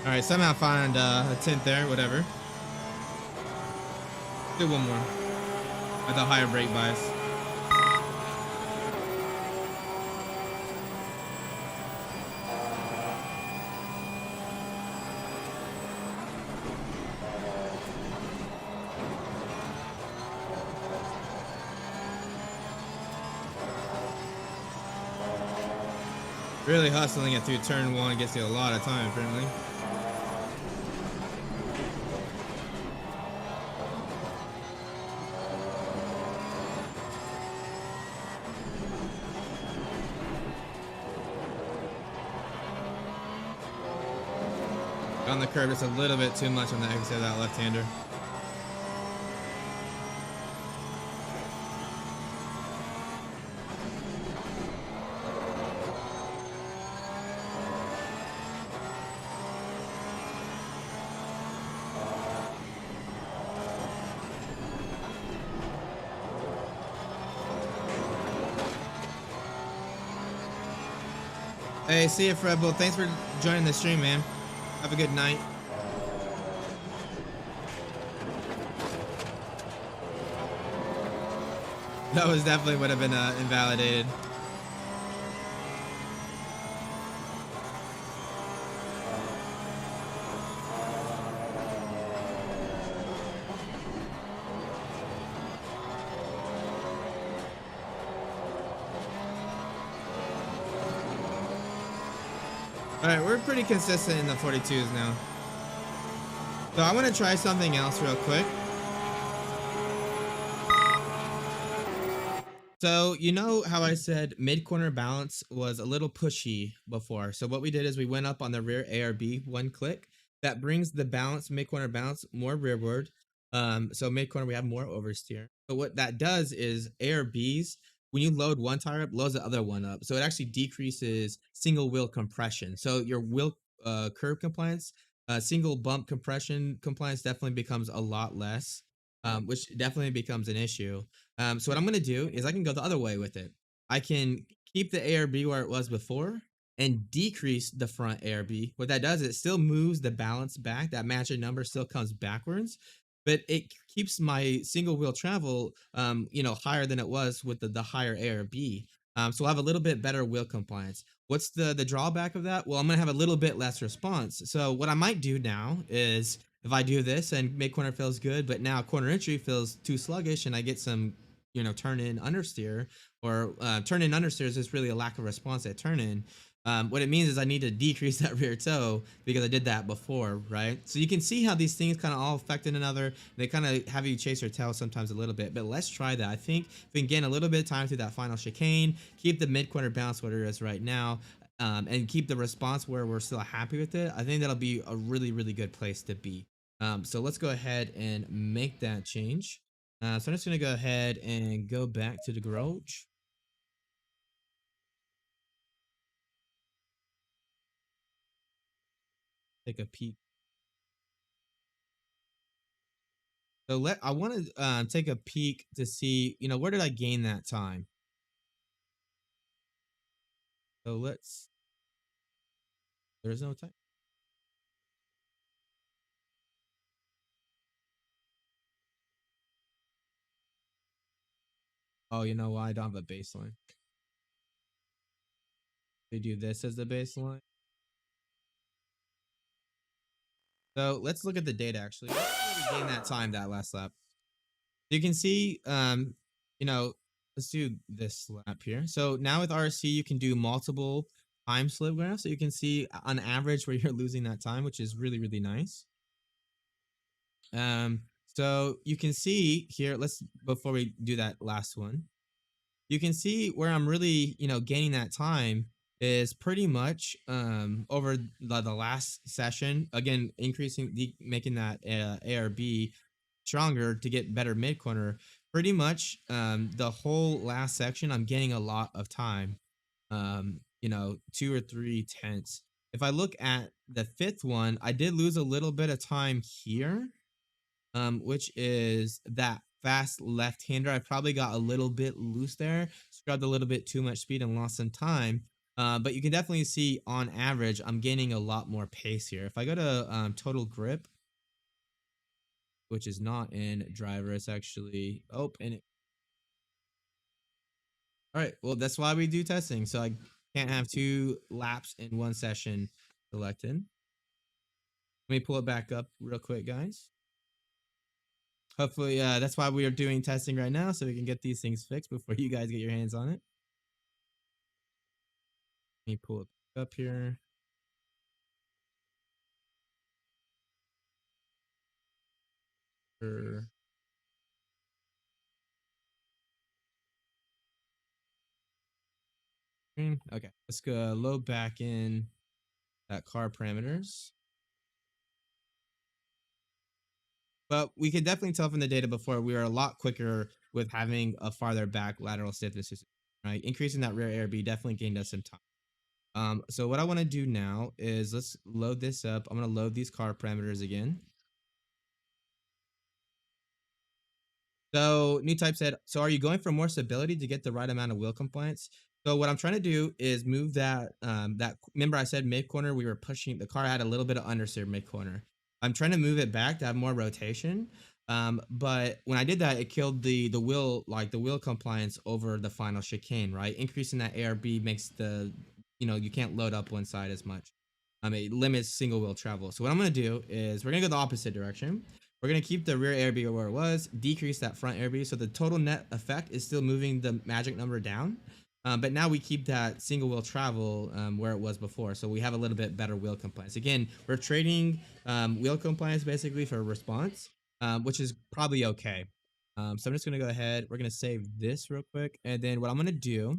All right, somehow find a 10th there, whatever. Do one more with a higher brake bias. Really hustling it through turn one gets you a lot of time, apparently. On the curb, just a little bit too much on the exit of that left-hander. Hey, see you, Fred Bull. Thanks for joining the stream, man. Have a good night. That was definitely would have been invalidated. Alright, we're pretty consistent in the 42s now. So I want to try something else real quick. So you know how I said mid-corner balance was a little pushy before. So what we did is we went up on the rear ARB one click. That brings the balance, mid-corner balance, more rearward. So mid-corner we have more oversteer. But what that does is ARBs, when you load one tire up, loads the other one up. So it actually decreases single wheel compression. So your wheel curb compliance, single bump compression compliance definitely becomes a lot less. which definitely becomes an issue. So what I'm gonna do is I can go the other way with it. I can keep the ARB where it was before and decrease the front ARB. What that does is it still moves the balance back. That matching number still comes backwards, but it keeps my single wheel travel, higher than it was with the higher ARB. So I have a little bit better wheel compliance. What's the drawback of that? Well, I'm gonna have a little bit less response. So what I might do now is if I do this and mid corner feels good, but now corner entry feels too sluggish, and I get some, turn in understeer, or turn in understeers is really a lack of response at turn in. What it means is I need to decrease that rear toe because I did that before, right? So you can see how these things kind of all affect one another. They kind of have you chase your tail sometimes a little bit, but let's try that. I think if we can gain a little bit of time through that final chicane, keep the mid corner bounce where it is right now, and keep the response where we're still happy with it, I think that'll be a really, really good place to be. So let's go ahead and make that change. So I'm just going to go ahead and go back to the garage. Take a peek. So I want to take a peek to see, where did I gain that time? So there's no time. Oh, you know why? I don't have a baseline. They do this as the baseline. So let's look at the data actually. Let's gain that time that last lap. You can see, let's do this lap here. So now with RST, you can do multiple time slip graphs. So you can see on average where you're losing that time, which is really, really nice. So you can see here, before we do that last one, you can see where I'm really, gaining that time is pretty much over the last session. Again, making that ARB stronger to get better mid corner. Pretty much the whole last section, I'm gaining a lot of time. 2 or 3 tenths. If I look at the fifth one, I did lose a little bit of time here, which is that fast left-hander. I probably got a little bit loose there, scrubbed a little bit too much speed and lost some time. But you can definitely see on average, I'm gaining a lot more pace here. If I go to total grip, which is not in driver, it's actually, all right, well, that's why we do testing. So I can't have 2 laps in one session selected. Let me pull it back up real quick, guys. Hopefully, that's why we are doing testing right now, so we can get these things fixed before you guys get your hands on it. Let me pull it back up here. Sure. Okay, let's go load back in that car parameters. But we could definitely tell from the data before we were a lot quicker with having a farther back lateral stiffness system, right? Increasing that rear ARB definitely gained us some time. So what I want to do now is let's load this up. I'm going to load these car parameters again. So new type said, so are you going for more stability to get the right amount of wheel compliance? So what I'm trying to do is move remember I said mid corner, we were pushing, the car had a little bit of understeer mid corner. I'm trying to move it back to have more rotation. But when I did that, it killed the wheel compliance over the final chicane, right? Increasing that ARB makes you can't load up one side as much. It limits single wheel travel. So what I'm going to do is we're going to go the opposite direction. We're going to keep the rear ARB where it was, decrease that front ARB. So the total net effect is still moving the magic number down. But now we keep that single wheel travel where it was before. So we have a little bit better wheel compliance. Again, we're trading wheel compliance basically for response, which is probably okay. So I'm just going to go ahead. We're going to save this real quick. And then what I'm going to do,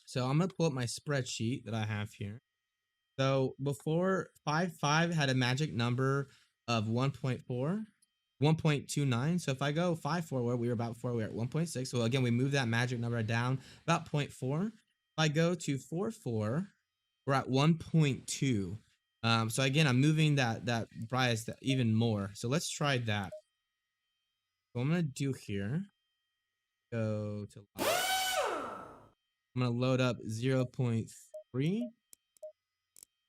so I'm going to pull up my spreadsheet that I have here. So before 5.5 had a magic number of 1.4. 1.29. So if I go 5.4, where we were about 4, we were at 1.6. So again, we move that magic number down about 0.4. If I go to 4.4, we're at 1.2. So again, I'm moving that bias even more. So let's try that. what I'm gonna do here, go to I'm gonna load up 0.3,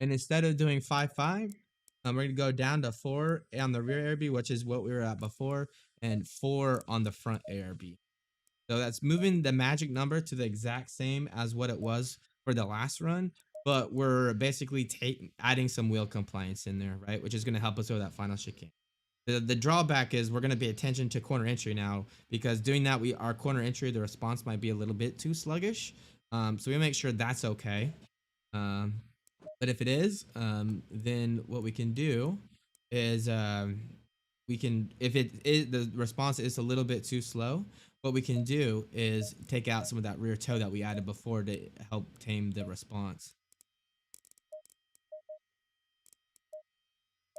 and instead of doing 5.5, we're gonna go down to 4 on the rear ARB, which is what we were at before, and 4 on the front ARB. So that's moving the magic number to the exact same as what it was for the last run, but we're basically adding some wheel compliance in there, right? Which is gonna help us with that final chicane. The drawback is we're going to pay attention to corner entry now, because doing that, our corner entry, the response might be a little bit too sluggish. So we make sure that's okay. But if it is, then what we can do is if it is, the response is a little bit too slow, what we can do is take out some of that rear toe that we added before to help tame the response.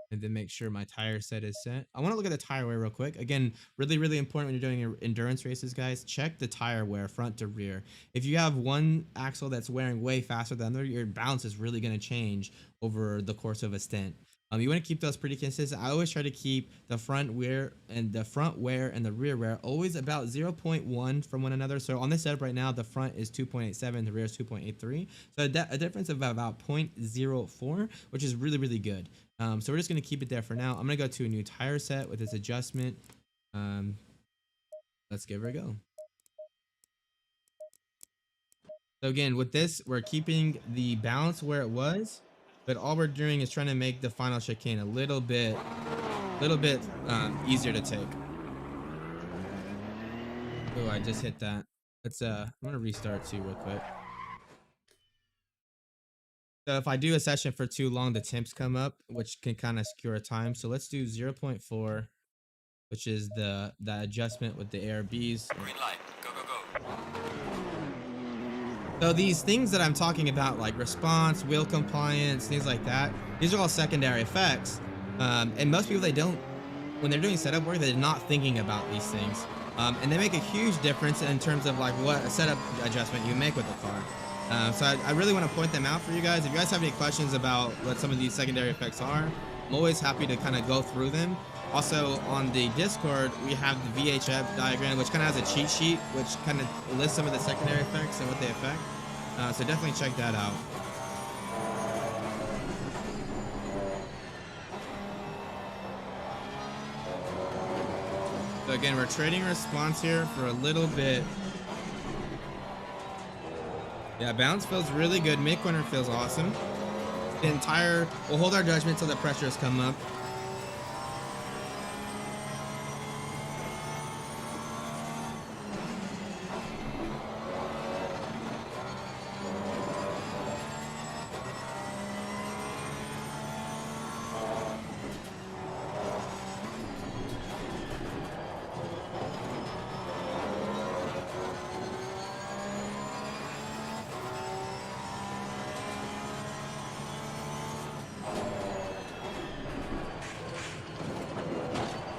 And then make sure my tire set is set. I want to look at the tire wear real quick. Again, really, really important when you're doing endurance races, guys. Check the tire wear front to rear. If you have one axle that's wearing way faster than the other, your balance is really going to change over the course of a stint. You want to keep those pretty consistent. I always try to keep the front wear and the rear wear always about 0.1 from one another. So on this setup right now, the front is 2.87, the rear is 2.83. So a difference of about 0.04, which is really, really good. So we're just going to keep it there for now. I'm going to go to a new tire set with this adjustment. Let's give her a go. So again, with this, we're keeping the balance where it was, but all we're doing is trying to make the final chicane a little bit easier to take. Oh, I just hit that. I'm going to restart too real quick. So if I do a session for too long, the temps come up, which can kind of secure a time. So let's do 0.4, which is the adjustment with the ARBs. Green light. Go, go, go. So these things that I'm talking about, like response, wheel compliance, things like that, these are all secondary effects. And most people, when they're doing setup work, they're not thinking about these things. And they make a huge difference in terms of like what a setup adjustment you make with the car. So I really want to point them out for you guys. If you guys have any questions about what some of these secondary effects are, I'm always happy to kind of go through them. Also on the Discord, we have the VHF diagram, which kind of has a cheat sheet, which kind of lists some of the secondary effects and what they affect. So definitely check that out. So again, we're trading response here for a little bit. Yeah, balance feels really good. Mid corner feels awesome. The entire, we'll hold our judgment till the pressures come up.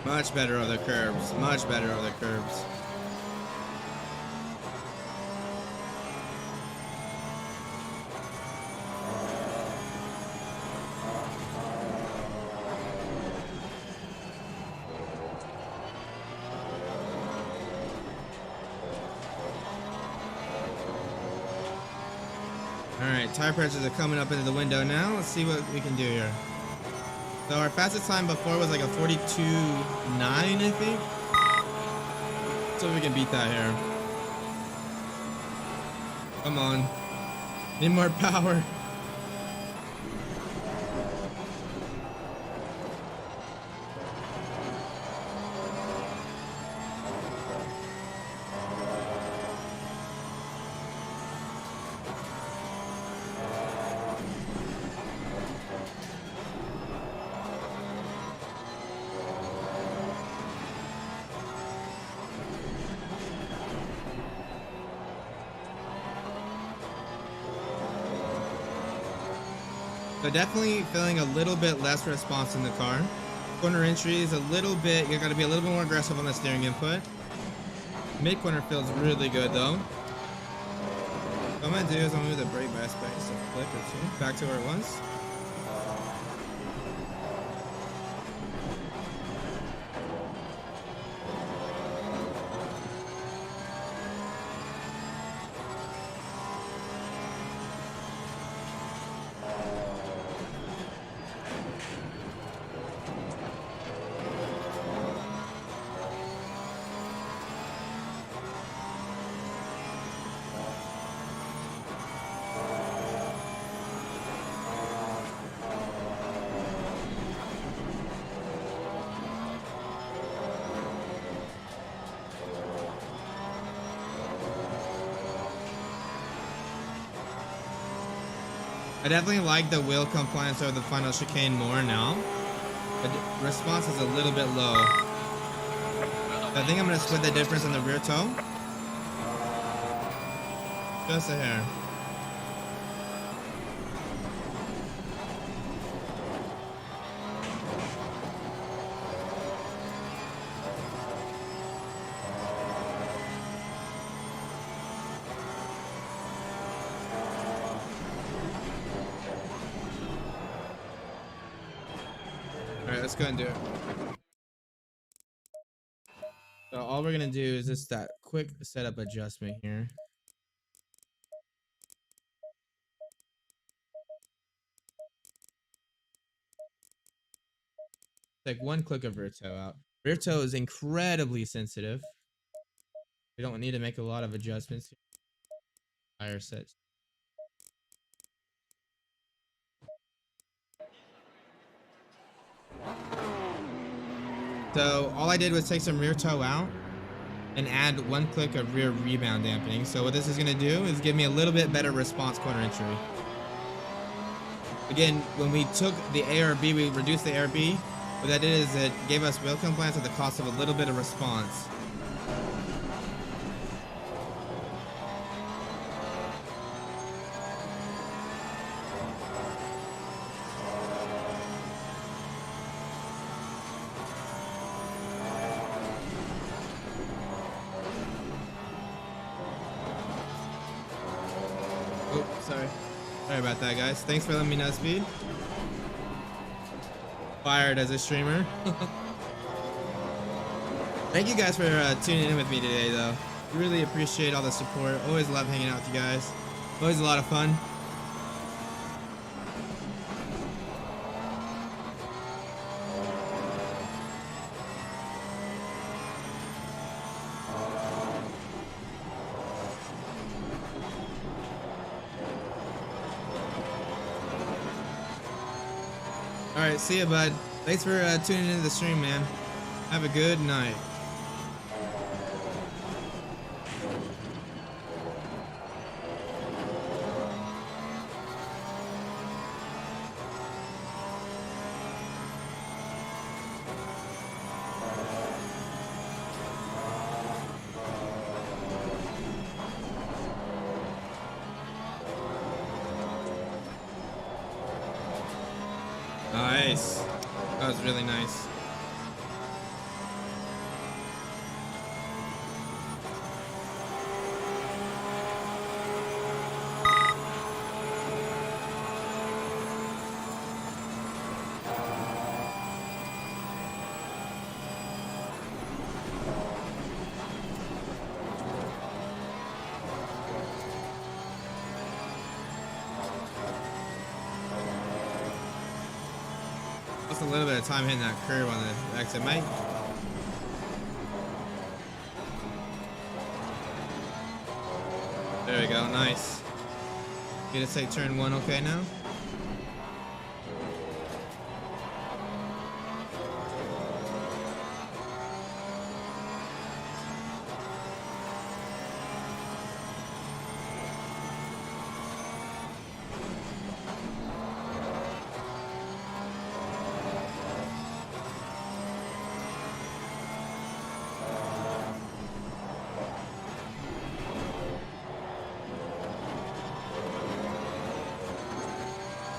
Much better over the curbs. Much better over the curbs. Alright, tire pressures are coming up into the window now. Let's see what we can do here. So our fastest time before was like a 42.9, I think. So we can beat that here. Come on. Need more power. So definitely feeling a little bit less response in the car. Corner entry is a little bit, you're going to be a little bit more aggressive on the steering input. Mid corner feels really good though. What I'm going to do is I'm going to move the brake bias back just a click or two, back to where it was. I definitely like the wheel compliance over the final chicane more now. The response is a little bit low. So I think I'm gonna split the difference on the rear toe. Just a hair. Alright, let's go and do it. So all we're gonna do is just that quick setup adjustment here. Take one click of rear toe out. Rear toe is incredibly sensitive. We don't need to make a lot of adjustments. Tire sets. So all I did was take some rear toe out and add one click of rear rebound dampening. So what this is gonna do is give me a little bit better response corner entry. Again, when we took the ARB, we reduced the ARB. What that did is it gave us wheel compliance at the cost of a little bit of response. Oh, sorry. Sorry about that, guys. Thanks for letting me know speed. Fired as a streamer. Thank you guys for tuning in with me today, though. Really appreciate all the support. Always love hanging out with you guys. Always a lot of fun. Alright, see ya, bud. Thanks for tuning into the stream, man. Have a good night. Nice. That was really nice. Lost a little bit of time hitting that curve on the exit, mate. There we go, nice. Get to take turn one okay now?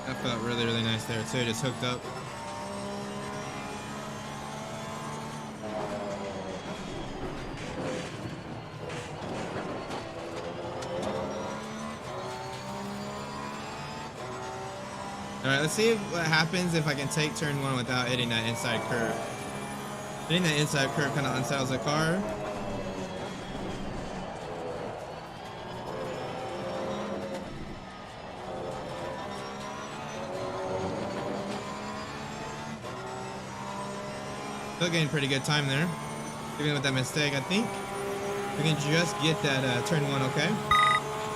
That felt really, really nice there too, just hooked up. Alright, let's see what happens if I can take turn one without hitting that inside curve. Hitting that inside curve kind of unsettles the car. Still getting pretty good time there. Even with that mistake, I think we can just get that turn one okay.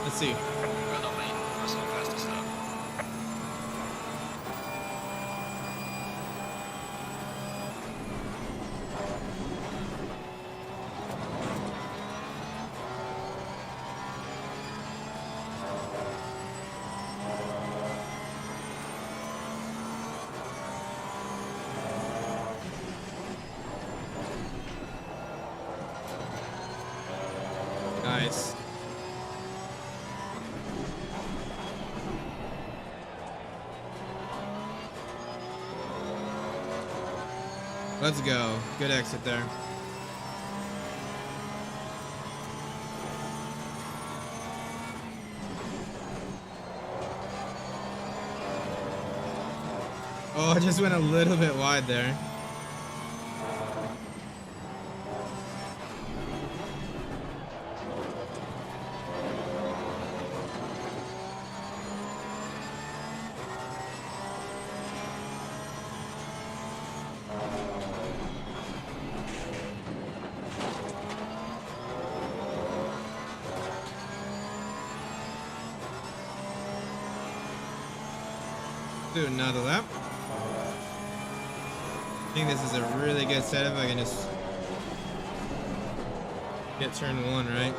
Let's see. Well done, mate. First one, fastest stop. Nice. Let's go. Good exit there. Oh, I just went a little bit wide there. Do another lap. I think this is a really good setup. I can just get turn one right.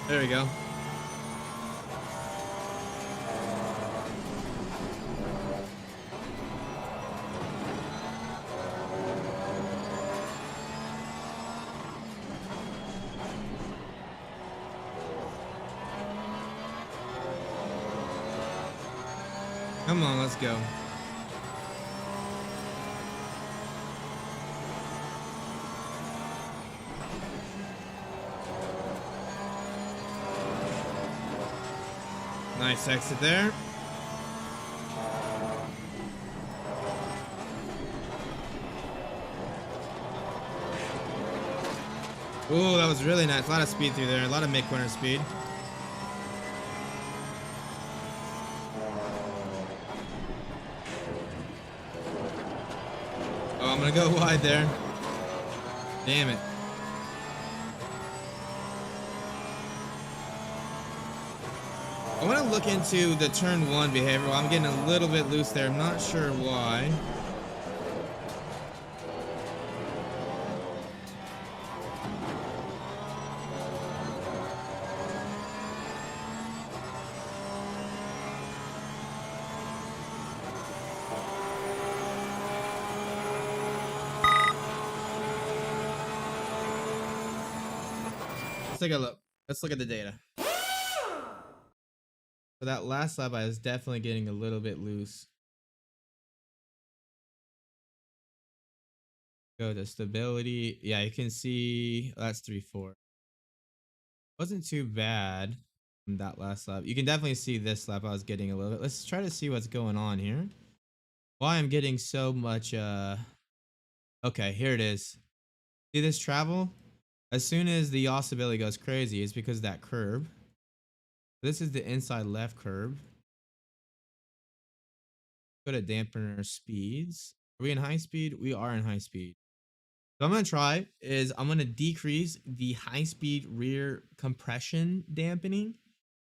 There we go. Come on, let's go. Nice exit there. Ooh, that was really nice. A lot of speed through there. A lot of mid-corner speed. Oh, I'm gonna go wide there. Damn it. I want to look into the turn one behavior. I'm getting a little bit loose there. I'm not sure why. Let's take a look. Let's look at the data. For that last lap, I was definitely getting a little bit loose. Go to stability. Yeah, you can see that's 3-4. Wasn't too bad from that last lap. You can definitely see this lap I was getting a little bit. Let's try to see what's going on here. Why I'm getting so much okay, here it is. See this travel? As soon as the yaw stability goes crazy, it's because of that curb. This is the inside left curb. Go to dampener speeds. Are we in high speed? We are in high speed. So I'm going to try is I'm going to decrease the high speed rear compression dampening.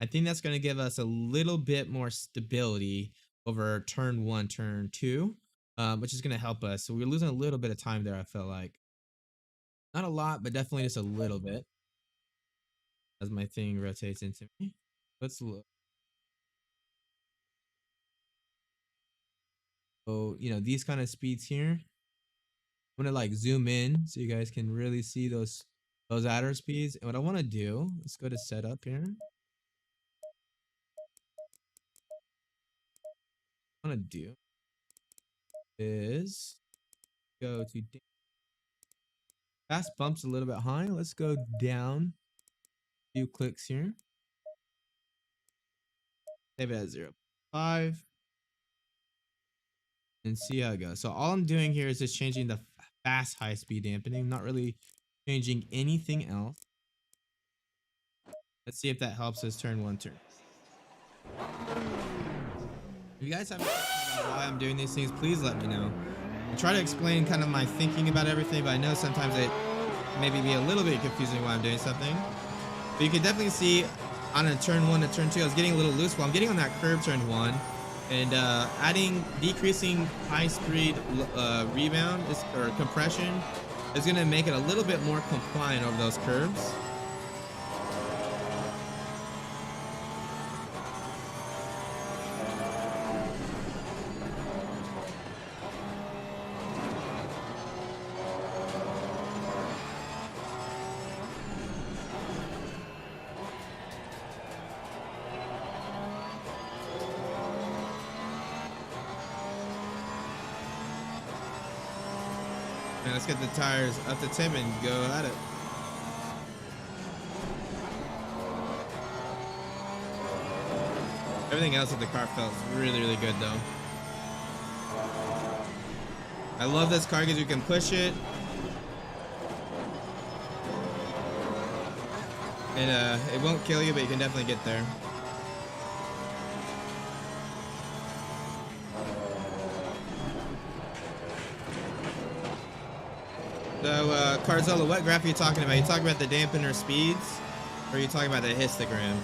I think that's going to give us a little bit more stability over turn one, turn two, which is going to help us. So we're losing a little bit of time there, I feel like. Not a lot, but definitely just a little bit. As my thing rotates into me. Let's look. So, you know, these kind of speeds here. I'm gonna like zoom in so you guys can really see those adder speeds. And what I want to do, let's go to setup here. What I want to do is go to fast bumps a little bit high. Let's go down a few clicks here. Save it at 0.5 and see how it goes. So all I'm doing here is just changing the fast high speed dampening, not really changing anything else. Let's see if that helps us turn one turn. If you guys have any questions about why I'm doing these things, please let me know. I try to explain kind of my thinking about everything, but I know sometimes it maybe be a little bit confusing while I'm doing something. But you can definitely see on a turn 1 to turn 2, I was getting a little loose while I'm getting on that curve turn 1. And decreasing high speed rebound or compression is going to make it a little bit more compliant over those curves. And let's get the tires up to 10 and go at it. Everything else of the car felt really, really good though. I love this car because you can push it. And it won't kill you, but you can definitely get there. So, Carzola, what graph are you talking about? Are you talking about the dampener speeds? Or are you talking about the histogram?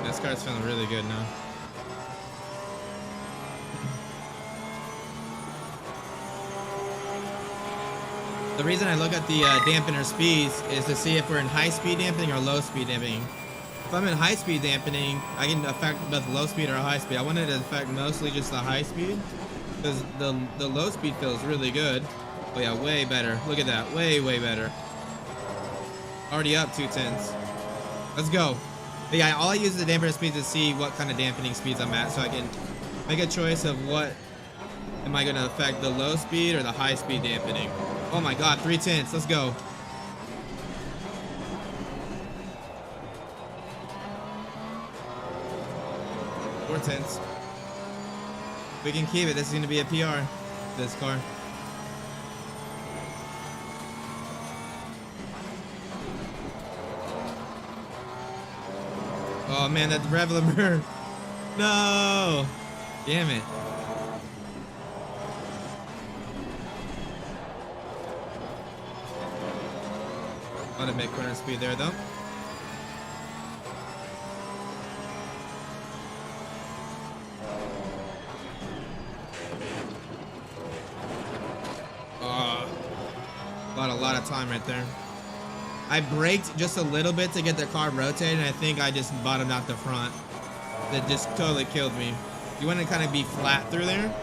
This car's feeling really good now. The reason I look at the dampener speeds is to see if we're in high speed dampening or low speed dampening. If I'm in high speed dampening, I can affect both low speed or high speed. I wanted to affect mostly just the high speed because the low speed feels really good. Oh yeah, way better. Look at that, way better. Already up 2/10. Let's go. But yeah, all I use the dampener speeds to see what kind of dampening speeds I'm at, so I can make a choice of what am I going to affect, the low speed or the high speed dampening. Oh my god, 3/10. Let's go. Four tenths. We can keep it. This is going to be a PR, this car. Oh man, that rev limiter. No. Damn it. Not a mid-corner speed there though. Oh, a lot of time right there. I braked just a little bit to get the car rotated, and I think I just bottomed out the front. That just totally killed me. You want to kind of be flat through there.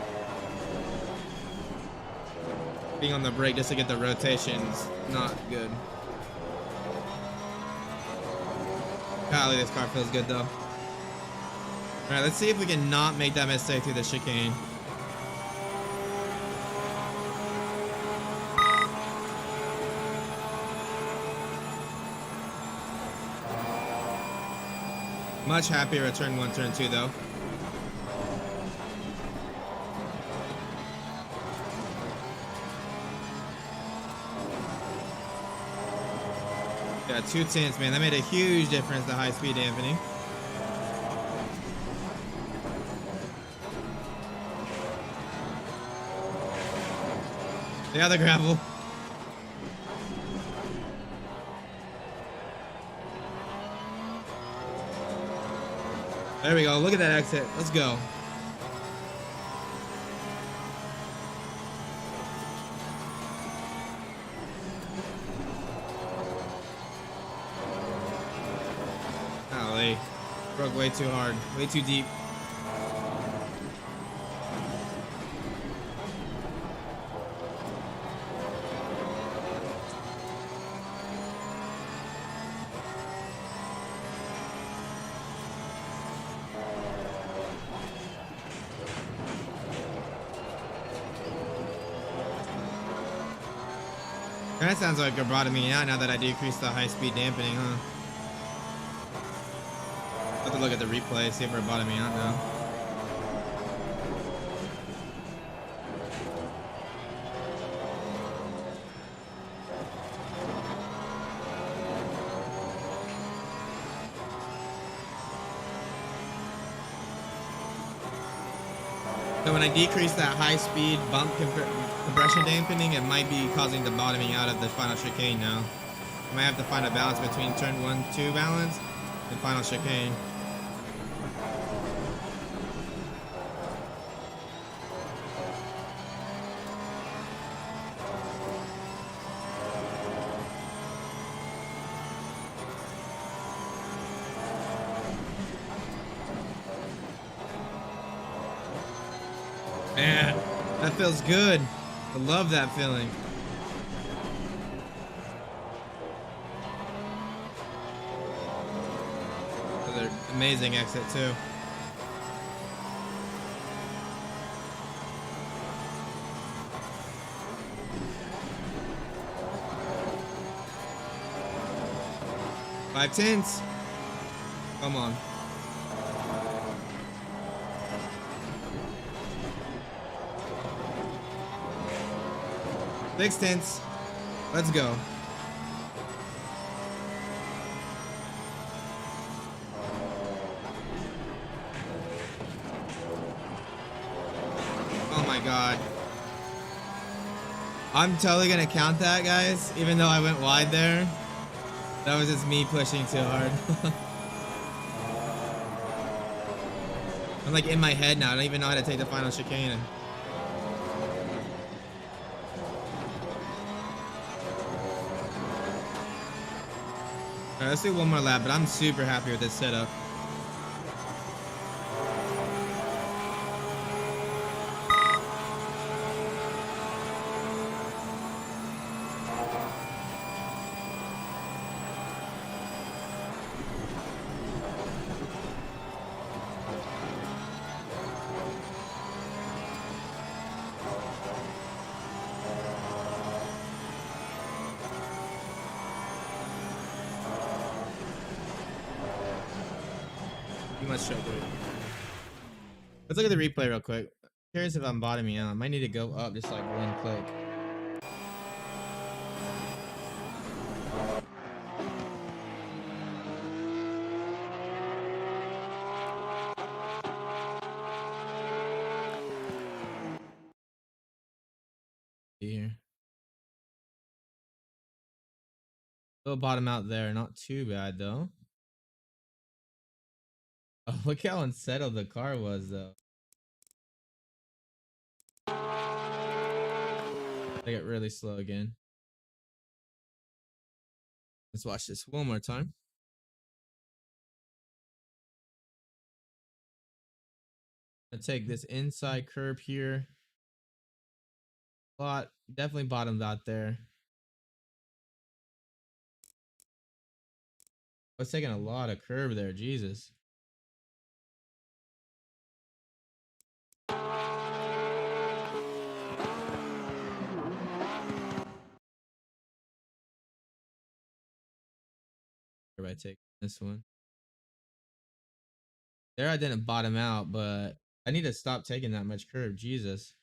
Being on the brake just to get the rotations, not good. Golly, this car feels good though. Alright, let's see if we can not make that mistake through the chicane. Much happier at turn 1, turn 2 though. Yeah, 2/10, man. That made a huge difference, the high speed dampening. The other gravel. There we go. Look at that exit. Let's go. Golly. Broke way too hard. Way too deep. That sounds like a bottoming out now that I decreased the high speed dampening, huh? I'll have to look at the replay, see if we're bottoming out now. So when I decrease that high speed bump compression dampening, it might be causing the bottoming out of the final chicane now. I might have to find a balance between turn 1, 2 balance and final chicane. Man, that feels good. I love that feeling. Another amazing exit too. Five tenths. Come on. Six tenths. Let's go. Oh my god. I'm totally gonna count that, guys, even though I went wide there. That was just me pushing too hard. I'm like in my head now. I don't even know how to take the final chicane. Alright, let's do one more lap, but I'm super happy with this setup. Too much trouble. Let's look at the replay real quick. Curious if I'm bottoming out. I might need to go up just like one click. Here. Little bottom out there. Not too bad though. Oh, look how unsettled the car was though. I get really slow again. Let's watch this one more time. I take this inside curb here. Definitely bottomed out there. I was taking a lot of curb there, Jesus. Everybody take this one. There I didn't bottom out, but I need to stop taking that much curve. Jesus.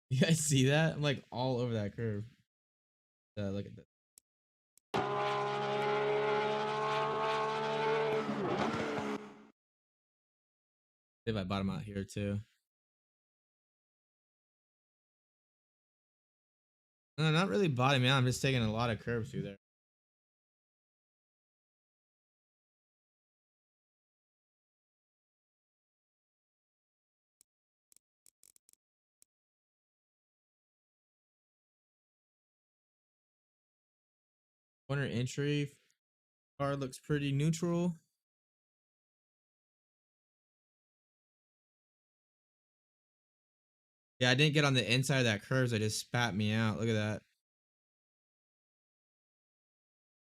You guys see that? I'm like all over that curve. Look at that. If I bottom out here too. No, not really bottoming out. I'm just taking a lot of curves through there. Corner entry. Car looks pretty neutral. Yeah, I didn't get on the inside of that curve, so it just spat me out. Look at that.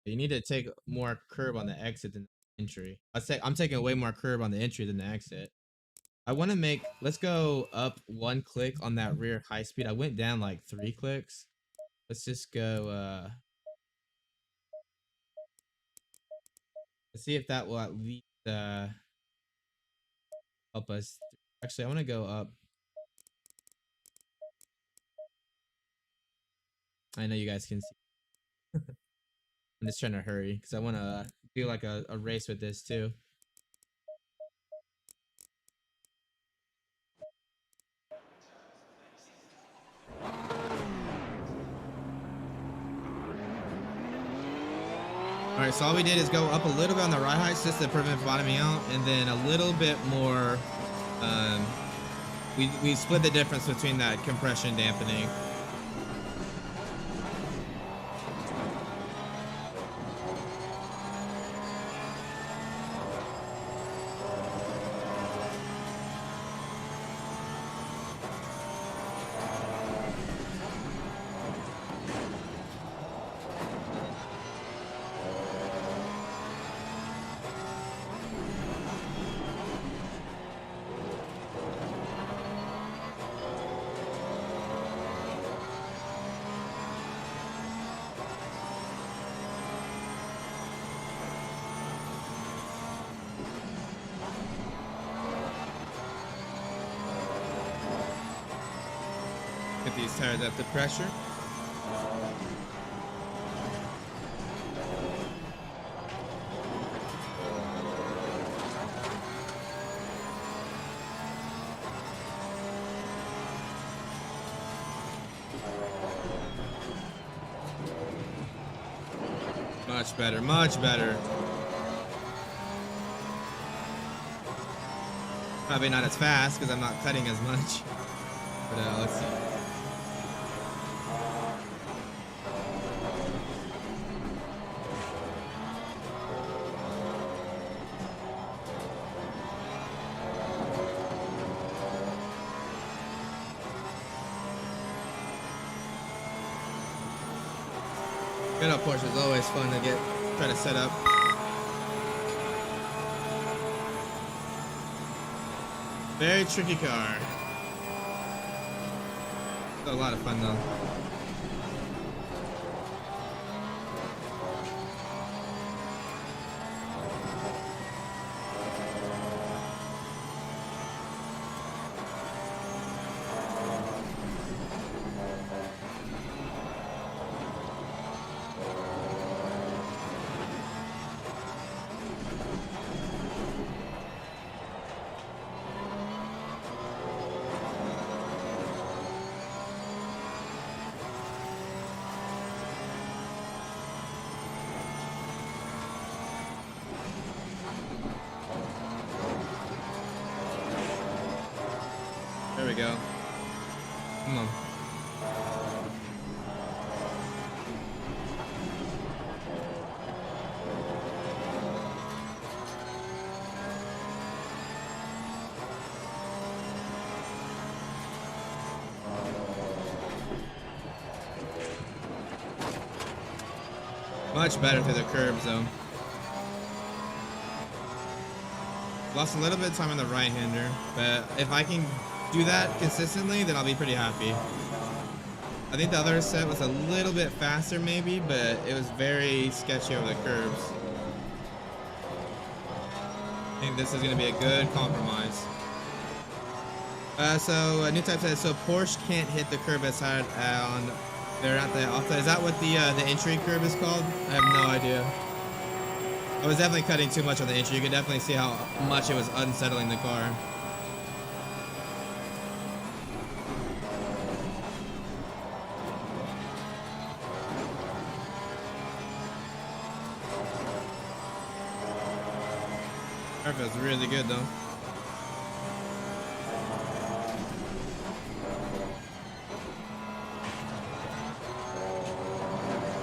You need to take more curb on the exit than the entry. I'm taking way more curb on the entry than the exit. I want to make, let's go up one click on that rear high speed. I went down like 3 clicks. Let's just go, let's see if that will at least, help us. Actually, I want to go up. I know you guys can see. I'm just trying to hurry because I want to do like a race with this too. All right, so all we did is go up a little bit on the ride heights just to prevent bottoming out, and then a little bit more. Um, we split the difference between that compression dampening. Get these tires up to pressure. Much better, much better. Probably not as fast because I'm not cutting as much. But let's see. Get up Porsche is always fun to try to set up. Very tricky car. It's a lot of fun though. There we go. Come on. Much better through the curbs though. Lost a little bit of time on the right-hander, but if I can do that consistently, then I'll be pretty happy. I think the other set was a little bit faster maybe, but it was very sketchy over the curbs. I think this is going to be a good compromise. So a new type says, so Porsche can't hit the curb as hard on, they're at the offside. Is that what the entry curb is called? I have no idea. I was definitely cutting too much on the entry. You could definitely see how much it was unsettling the car. Car feels really good though.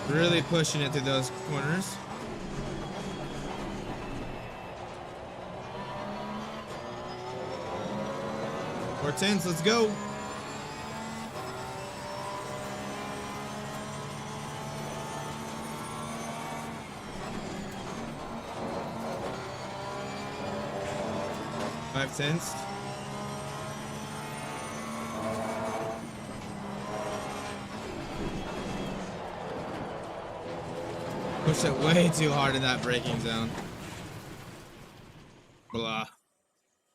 Really pushing it through those corners. Four tens, let's go. Five tenths. Pushed it way too hard in that braking zone. Blah.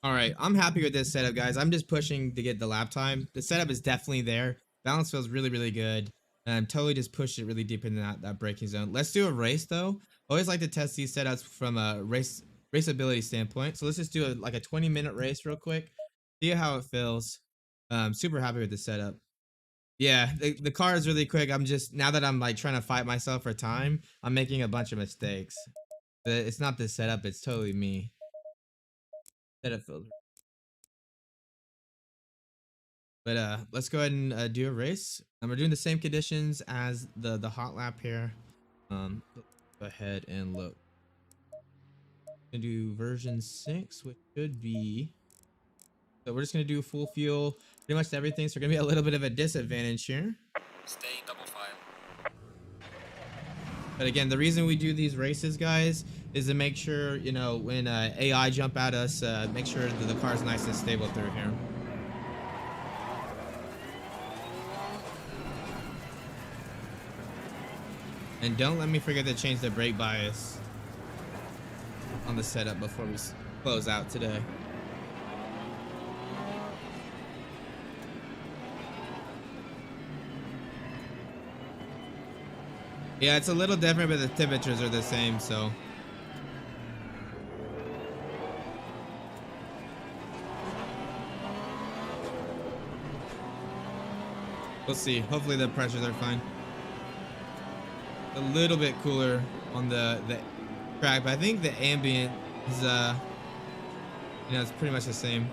All right, I'm happy with this setup, guys. I'm just pushing to get the lap time. The setup is definitely there. Balance feels really, really good. And I'm totally just pushed it really deep in that braking zone. Let's do a race though. I always like to test these setups from a raceability standpoint. So let's just do like a 20-minute race real quick. See how it feels. Super happy with the setup. Yeah, the car is really quick. I'm just now that I'm like trying to fight myself for time, I'm making a bunch of mistakes. It's not the setup, it's totally me. Setup filter. But let's go ahead and do a race. And we're doing the same conditions as the hot lap here. Let's go ahead and look. Gonna do version 6, which should be, so we're just gonna do full fuel, pretty much everything. So we're gonna be a little bit of a disadvantage here. Stay double file. But again, the reason we do these races, guys, is to make sure, you know, when AI jump at us, make sure that the car's nice and stable through here. And don't let me forget to change the brake bias on the setup before we close out today. Yeah, it's a little different, but the temperatures are the same, so. We'll see. Hopefully the pressures are fine. A little bit cooler on the track, but I think the ambient is, you know, it's pretty much the same.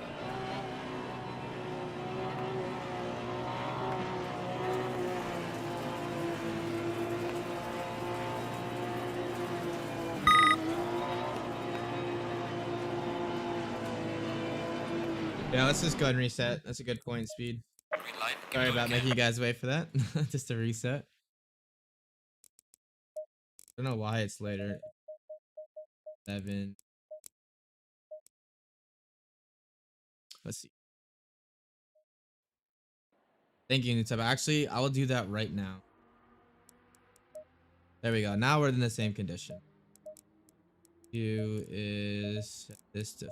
Yeah, let's just go ahead and reset. That's a good point, speed. Green light. Sorry about making you guys wait for that. Just a reset. I don't know why it's later. 7. Let's see. Thank you, Nutaba. Actually, I will do that right now. There we go. Now we're in the same condition. Is set this to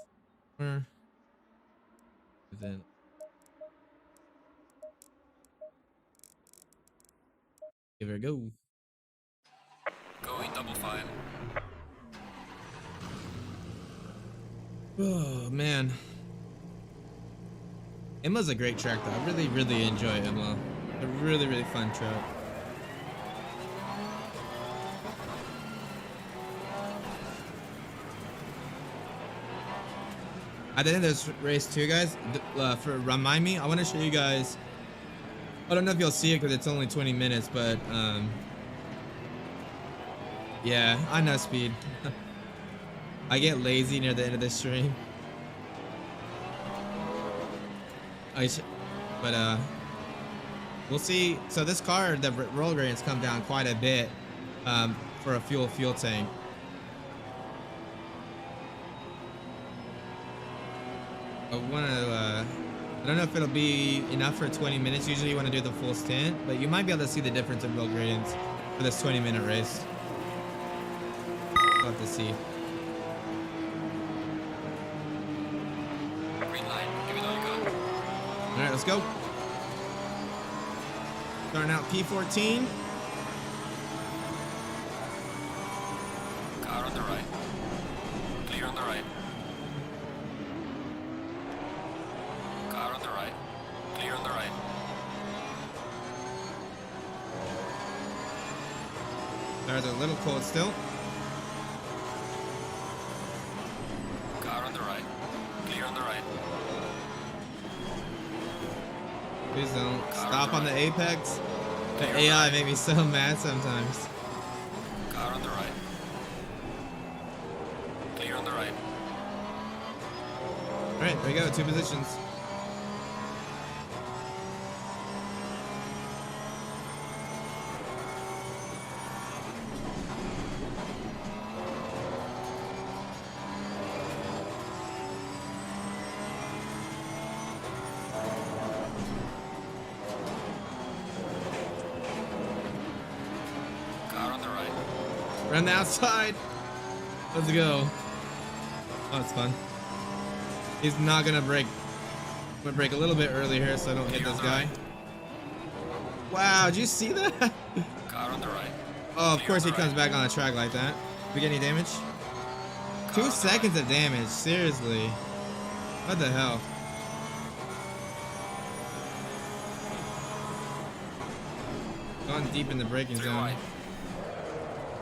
4. Then give it a go. Going double file. Oh man, Imola's a great track though. I really enjoy Imola. A really fun track. At the end of this race too, guys, for remind me, I want to show you guys. I don't know if you'll see it because it's only 20 minutes, but yeah, I know speed. I get lazy near the end of this stream. But we'll see. So this car, the roll rates come down quite a bit for a fuel tank. I want to, I don't know if it'll be enough for 20 minutes. Usually you want to do the full stint, but you might be able to see the difference in roll gradients for this 20-minute race. We'll have to see. Green light. Give it all you got. All right, let's go. Starting out P14. Car on the right. Clear on the right. Car on the right. Clear on the right. There's a little cold still. Car on the right. Clear on the right. Please don't stop on the apex. The AI make me so mad sometimes. Car on the right. Clear on the right. All right, there we go. 2 positions. Car on the right. Run the outside. Let's go. Oh, it's fun. He's not gonna break. I'm gonna break a little bit early here so I don't hit this guy. Wow, did you see that? Car on the right. Oh, of course he comes back on the track like that. We get any damage? 2 seconds of damage. Seriously. What the hell? deep in the braking 3 zone. wide.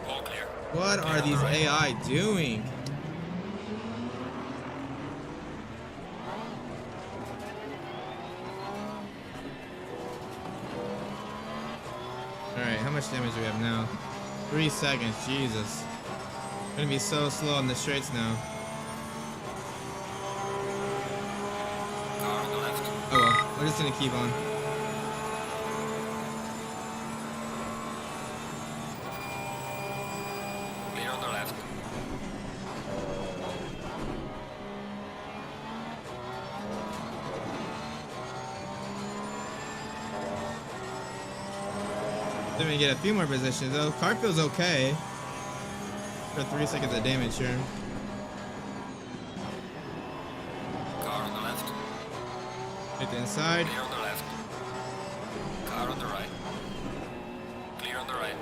All clear. What Clear are on the these right. AI doing? Alright, how much damage do we have now? 3 seconds, Jesus. Gonna be so slow on the straights now. Car on the left. Oh well, we're just gonna keep on. Clear on the left. Then we get a few more positions though. Car feels okay. For 3 seconds of damage here. Car on the left. Hit the inside. Clear on the left. Car on the right. Clear on the right.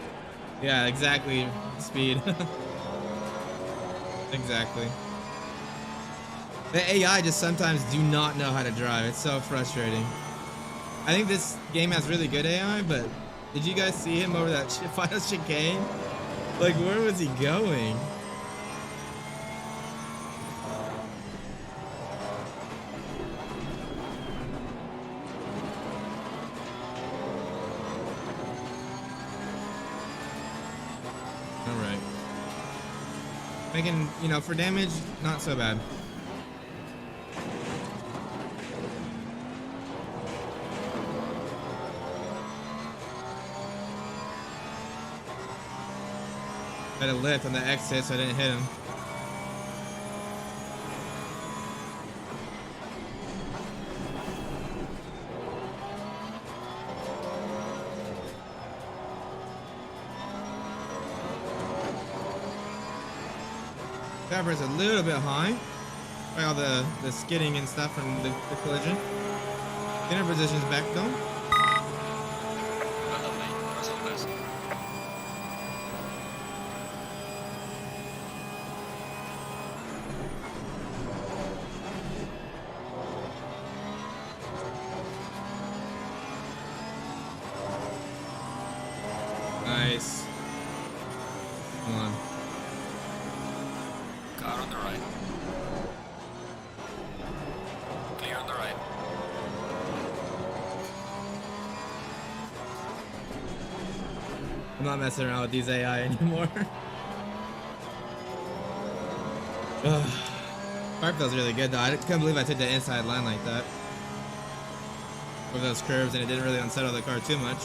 Yeah, exactly. Speed. Exactly. The AI just sometimes do not know how to drive. It's so frustrating. I think this game has really good AI, but did you guys see him over that final chicane? Like, where was he going? All right. Making, you know, for damage, not so bad. Had a lift on the exit, so I didn't hit him. Cover's a little bit high by all the skidding and stuff from the collision. Inner position's back though. Well done, mate. Car's on the best. Nice. Come on. Car on the right. Clear on the right. I'm not messing around with these AI anymore. Ugh. Car feels really good though. I couldn't believe I took the inside line like that. With those curves, and it didn't really unsettle the car too much.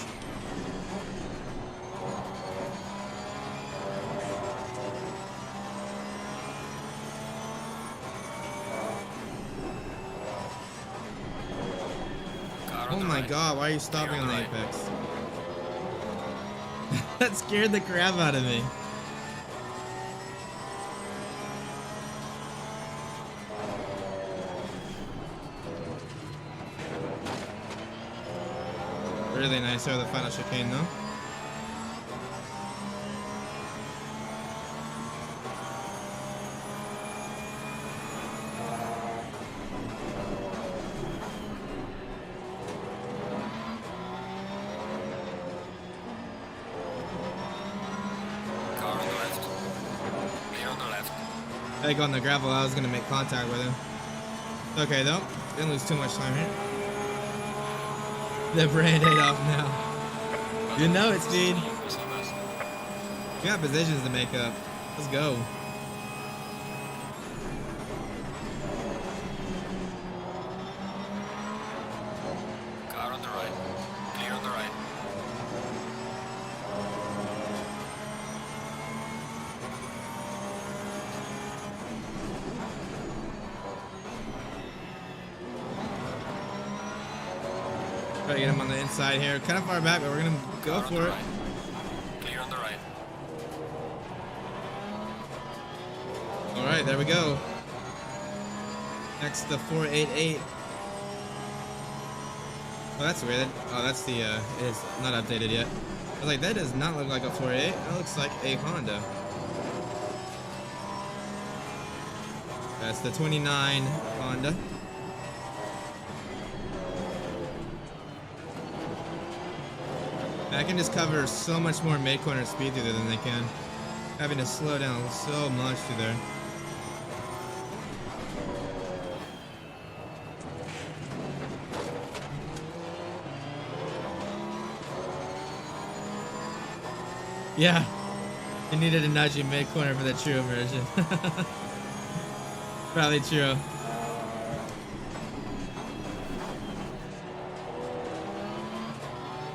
Car Oh on the my right. god, why are you stopping Clear on on the the right. apex? That scared the crap out of me. Really nice over the final chicane though. Car on the left. Clear on the left. I think on the gravel I was gonna make contact with him. It's okay though. Didn't lose too much time here. The brand ate off now. Well You done, know mate. it's speed. Car's on the best. We got positions to make up. Let's go. Car on the right. Clear on the right. Try to get him on the inside here. Kind of far back, but we're gonna go Car on the for it. right. Clear on the right. All right, there we go. Next, the 488. Oh, that's weird. Oh, that's the, it is not updated yet. I was like, that does not look like a 488. That looks like a Honda. That's the 29 Honda. I can just cover so much more mid-corner speed through there than they can. Having to slow down so much through there. Yeah, you needed a nudge in mid-corner for the true immersion. Probably true.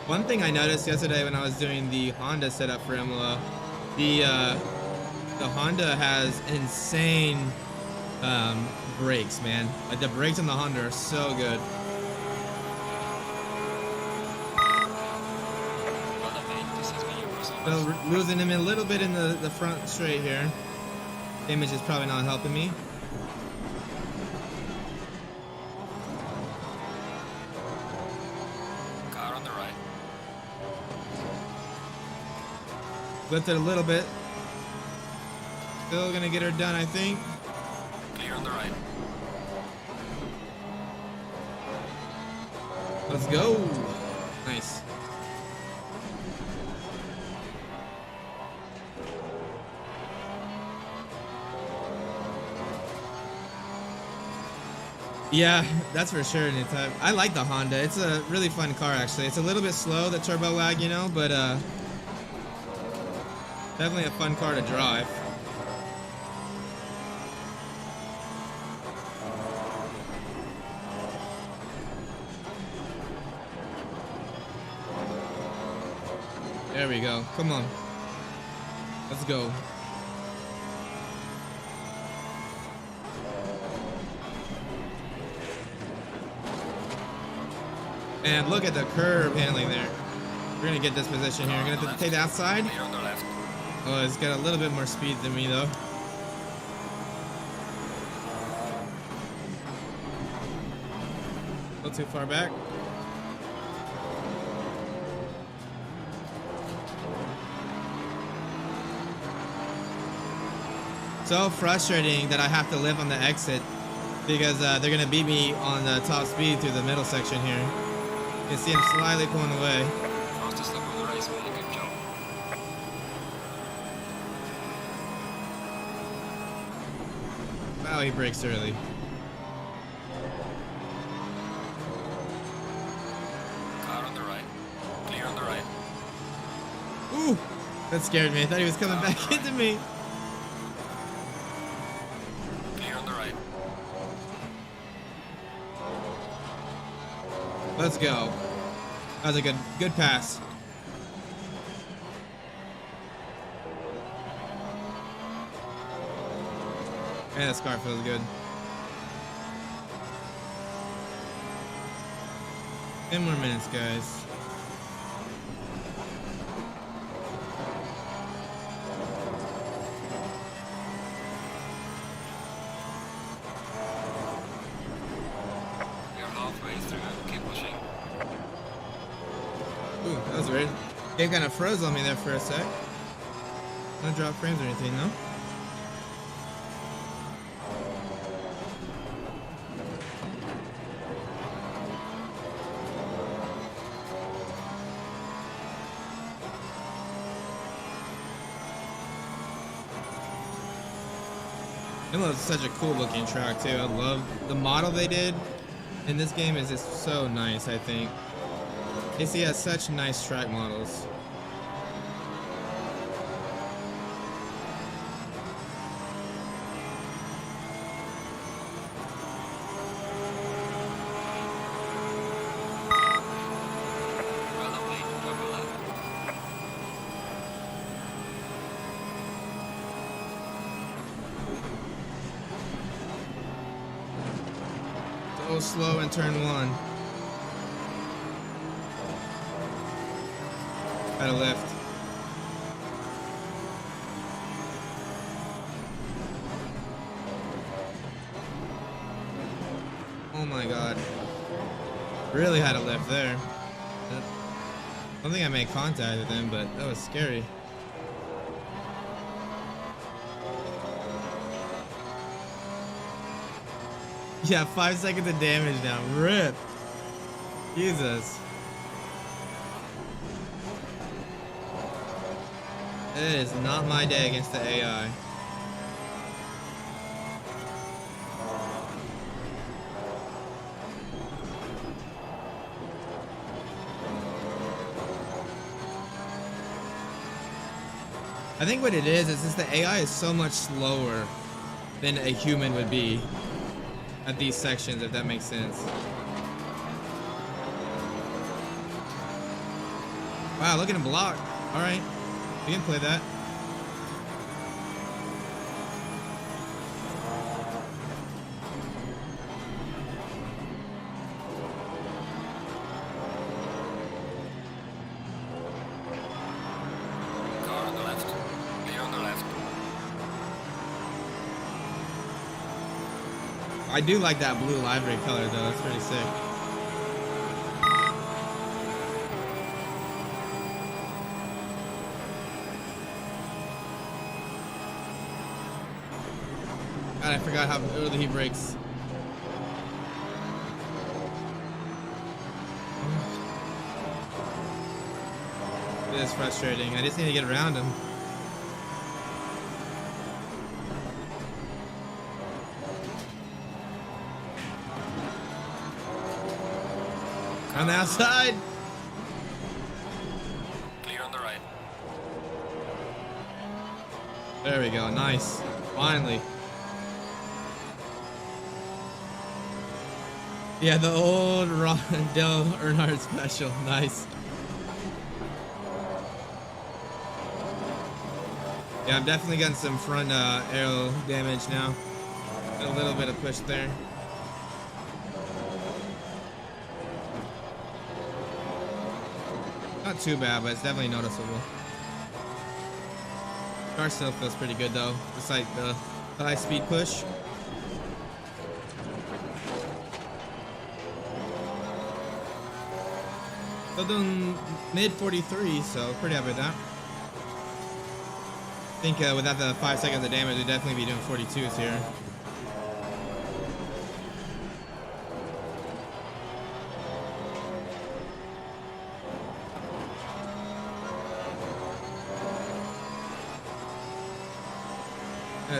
One thing I noticed yesterday when I was doing the Honda setup for Imola, the Honda has insane brakes, man. Like the brakes on the Honda are so good. So losing him a little bit in the front straight here. Image is probably not helping me. Car on the right. Lifted a little bit. Still gonna get her done, I think. Clear on the right. Let's go. Nice. Yeah, that's for sure. Anytime. I like the Honda. It's a really fun car, actually. It's a little bit slow, the turbo lag, you know, but definitely a fun car to drive. There we go. Come on. Let's go. And look at the curb handling there. We're gonna get this position here. We're gonna have to take the outside. Clear on the left. Oh, it's got a little bit more speed than me though. A little too far back. So frustrating that I have to live on the exit because they're gonna beat me on the top speed through the middle section here. You can see him slightly pulling away. Fastest lap of the race, man. Good job. Wow, he brakes early. Car on the right. Clear on the right. Ooh, that scared me. I thought he was coming back into me. Clear on the right. Let's go. That was a good pass. And this car feels good. 10 more minutes, guys. We are halfway through. Keep pushing. Ooh, that was weird. Game kind of froze on me there for a sec. No drop frames or anything, though. Imola is such a cool looking track too. I love the model they did in this game is just so nice, I think. AC has such nice track models. Well done, mate. Double lap. So slow in turn one. Had a lift. Oh my god. Really had a lift there. I don't think I made contact with him, but that was scary. Yeah, 5 seconds of damage now. RIP. Jesus. It is not my day against the AI. I think what it is just the AI is so much slower than a human would be at these sections, if that makes sense. Wow, look at him block. All right, we can play that. Car on the left. Clear on the left. I do like that blue livery color though. It's pretty sick. God, I forgot how early he brakes. It is frustrating. I just need to get around him. On the outside. Clear on the right. There we go. Nice. Finally. Yeah, the old Dale Earnhardt special. Nice. Yeah, I'm definitely getting some front aero damage now. A little bit of push there. Not too bad, but it's definitely noticeable. Car still feels pretty good though. Just like the high speed push. Still doing mid 43, so pretty happy with that. I think without the 5 seconds of damage, we'd definitely be doing 42s here.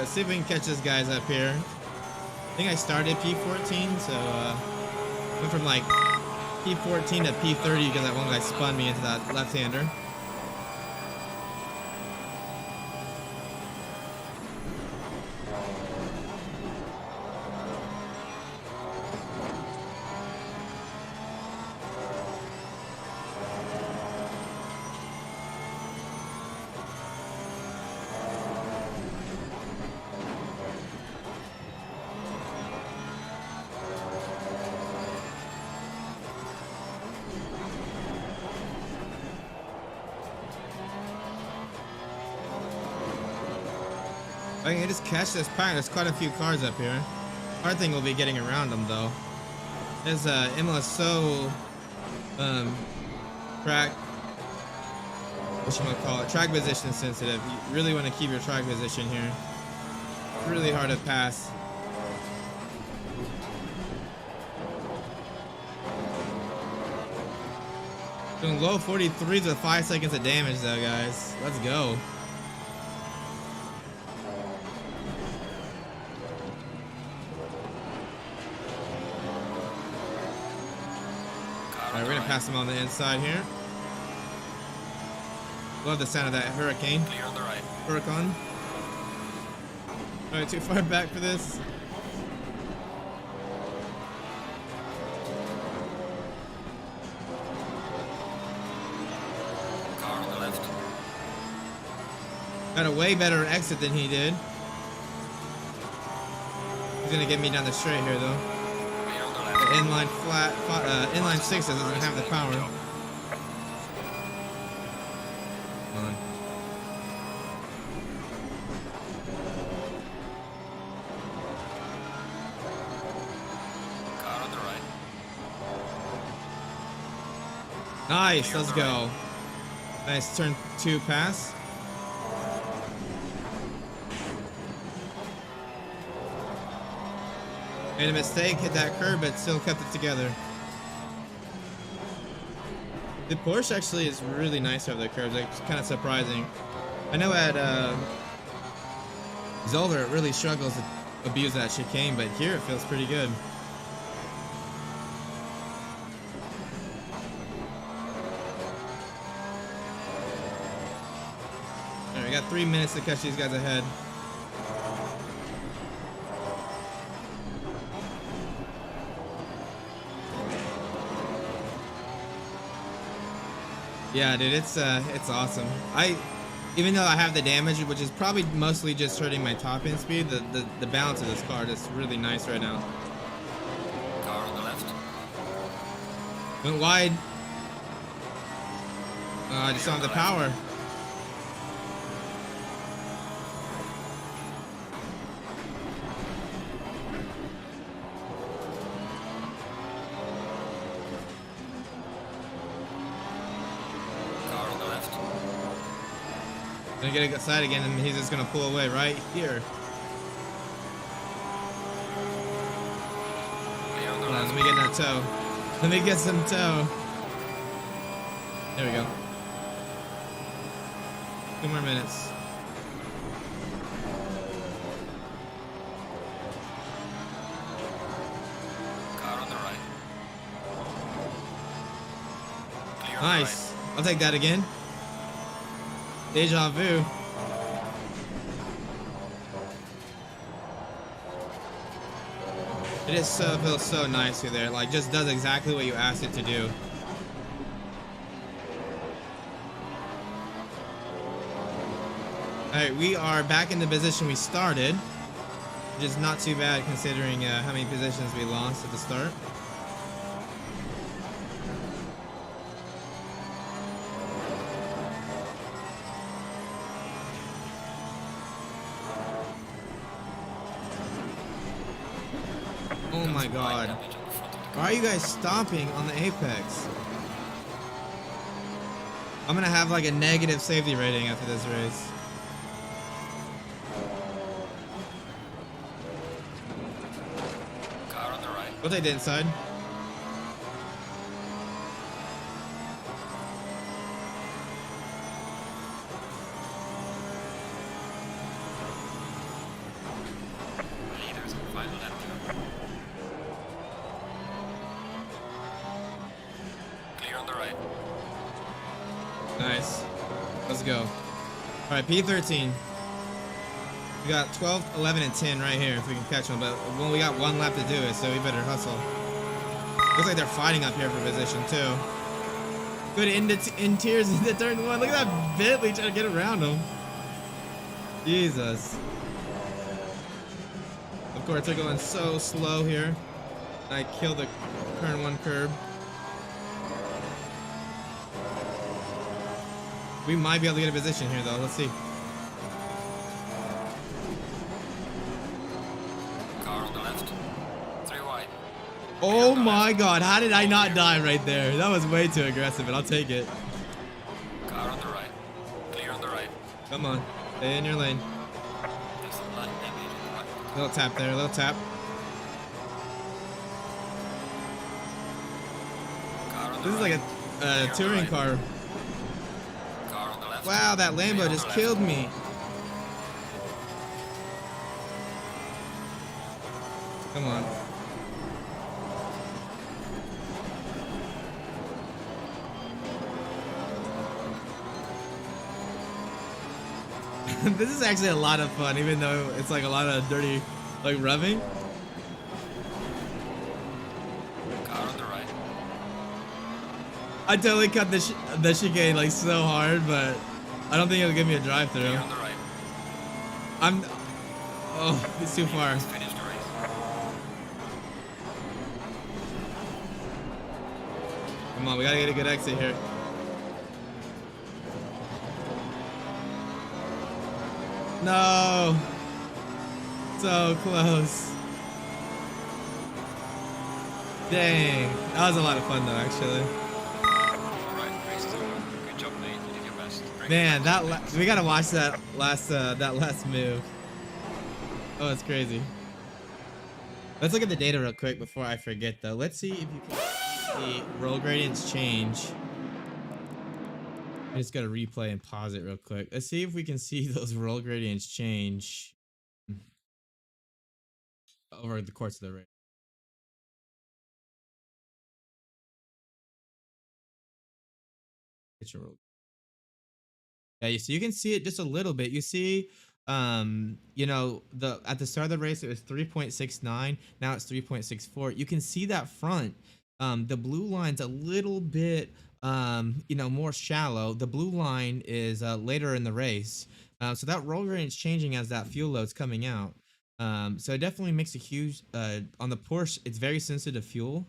See if we can catch this guys up here. I think I started P14, so went from like P14 to P30 because that one guy spun me into that left-hander. I can just catch this pack. There's quite a few cars up here. Hard thing will be getting around them though. This Imola is so track position sensitive. You really want to keep your track position here. It's really hard to pass. Doing low 43s with 5 seconds of damage though, guys. Let's go. Alright, we're gonna pass him on the inside here. Love the sound of that hurricane. Clear on the right. Huracan. Alright, too far back for this. Car on the left. Got a way better exit than he did. He's gonna get me down the straight here though. Clear on the The left. inline inline 6 doesn't have the power. Come on. Car on the right. Nice, let's go. Nice turn 2 pass. Made a mistake, hit that curb, but still kept it together. The Porsche actually is really nice over the curves. It's kind of surprising. I know at Zoller it really struggles to abuse that chicane, but here it feels pretty good. Alright, we got 3 minutes to catch these guys ahead. Yeah, dude, it's awesome. Even though I have the damage, which is probably mostly just hurting my top end speed, the balance of this car is really nice right now. Car on the left. Went wide. I just don't have the power. Gonna get it outside again, and he's just gonna pull away right here. Hold on, let me get that toe. Let me get some toe. There we go. 2 more minutes. Car on the right. Clear on the Nice. I'll take that again. Deja vu. It is feels so nice through there. Like, just does exactly what you asked it to do. Alright, we are back in the position we started. Which is not too bad considering how many positions we lost at the start. Oh my god. Why are you guys stomping on the apex? I'm gonna have like a negative safety rating after this race. Car on the right. We'll take the inside. Leaders on final lap. Clear on the right. Nice. Let's go. Alright, P13. We got 12, 11, and 10 right here if we can catch them, but when we got 1 lap to do it, so we better hustle. Looks like they're fighting up here for position too. Good in tears into turn 1. Look at that Bentley trying to get around him. Jesus. Of course, they're going so slow here. I killed the turn 1 curb. We might be able to get a position here though. Let's see. Car on the left. 3 wide. Oh my god, how did I not die right there? That was way too aggressive, but I'll take it. Car on the right. Clear on the right. Come on, stay in your lane. There's some light damage on the right. Little tap there, little tap. Car on the This is right. like a touring car. Car on the left. Wow, that Clear Lambo on just the left. killed me. Come on. This is actually a lot of fun, even though it's like a lot of dirty, like revving. Car on the right. I totally cut the chicane like so hard, but I don't think it'll give me a drive through. Clear on the right. Oh, it's too far. Finish the race. Come on, we gotta get a good exit here. No. So close. Dang. That was a lot of fun though, actually. Alright, race is over. Good job, mate. You did your best. Man, we gotta watch that last move. Oh, it's crazy. Let's look at the data real quick before I forget though. Let's see if you can see the roll gradients change. I just gotta replay and pause it real quick. Let's see if we can see those roll gradients change over the course of the race. It's a roll. Yeah, so you can see it just a little bit. You see, you know, the at the start of the race it was 3.69. Now it's 3.64. You can see that front. The blue line's a little bit, you know, more shallow. The blue line is later in the race. So that roll rate is changing as that fuel load's coming out. So it definitely makes a huge on the Porsche. It's very sensitive fuel.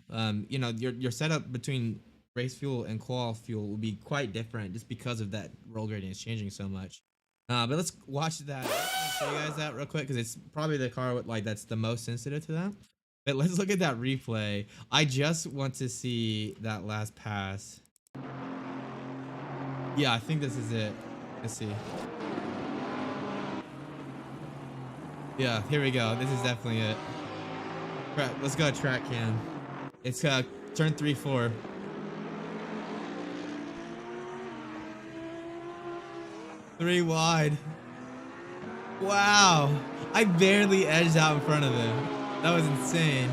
You know, your setup between race fuel and qual fuel will be quite different just because of that roll gradient is changing so much. But let's watch that. I'll show you guys that real quick because it's probably the car with, like, that's the most sensitive to that. But let's look at that replay. I just want to see that last pass. Yeah, I think this is it. Let's see. Yeah, here we go. This is definitely it. Right, let's go track cam. It's turn 3-4. Three wide. Wow. I barely edged out in front of him. That was insane.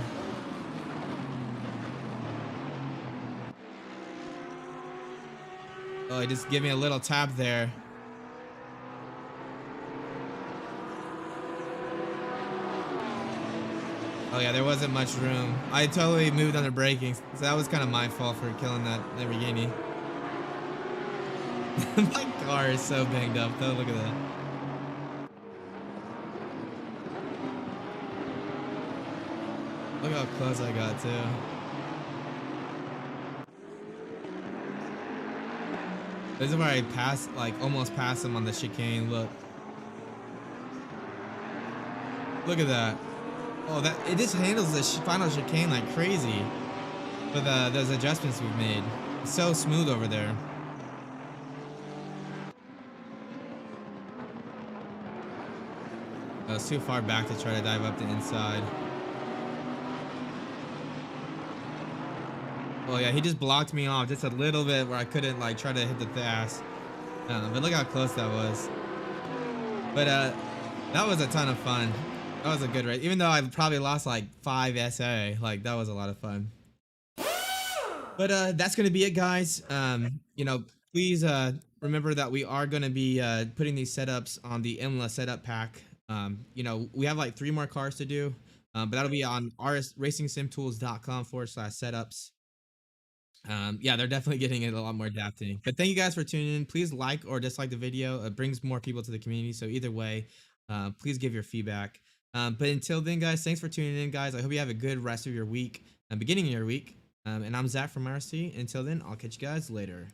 Oh, he just gave me a little tap there. Oh yeah, there wasn't much room. I totally moved under braking, so that was kind of my fault for killing that Lamborghini. My car is so banged up though, look at that. Look how close I got too. This is where I passed, like almost passed him on the chicane, look. Look at that. Oh, that it just handles the final chicane like crazy with those adjustments we've made. It's so smooth over there. I was too far back to try to dive up the inside. Oh yeah, he just blocked me off just a little bit where I couldn't like try to hit the gas. But look how close that was. But that was a ton of fun. That was a good race. Even though I probably lost like 5 SA, like that was a lot of fun. But that's gonna be it, guys. You know, please remember that we are gonna be putting these setups on the Imola setup pack. You know, we have like 3 more cars to do, but that'll be on racingsimtools.com/setups. Yeah, they're definitely getting it a lot more adapting. But thank you guys for tuning in. Please like or dislike the video. It brings more people to the community. So either way, please give your feedback. But until then, guys, thanks for tuning in, guys. I hope you have a good rest of your week and beginning of your week. And I'm Zach from RST. Until then, I'll catch you guys later.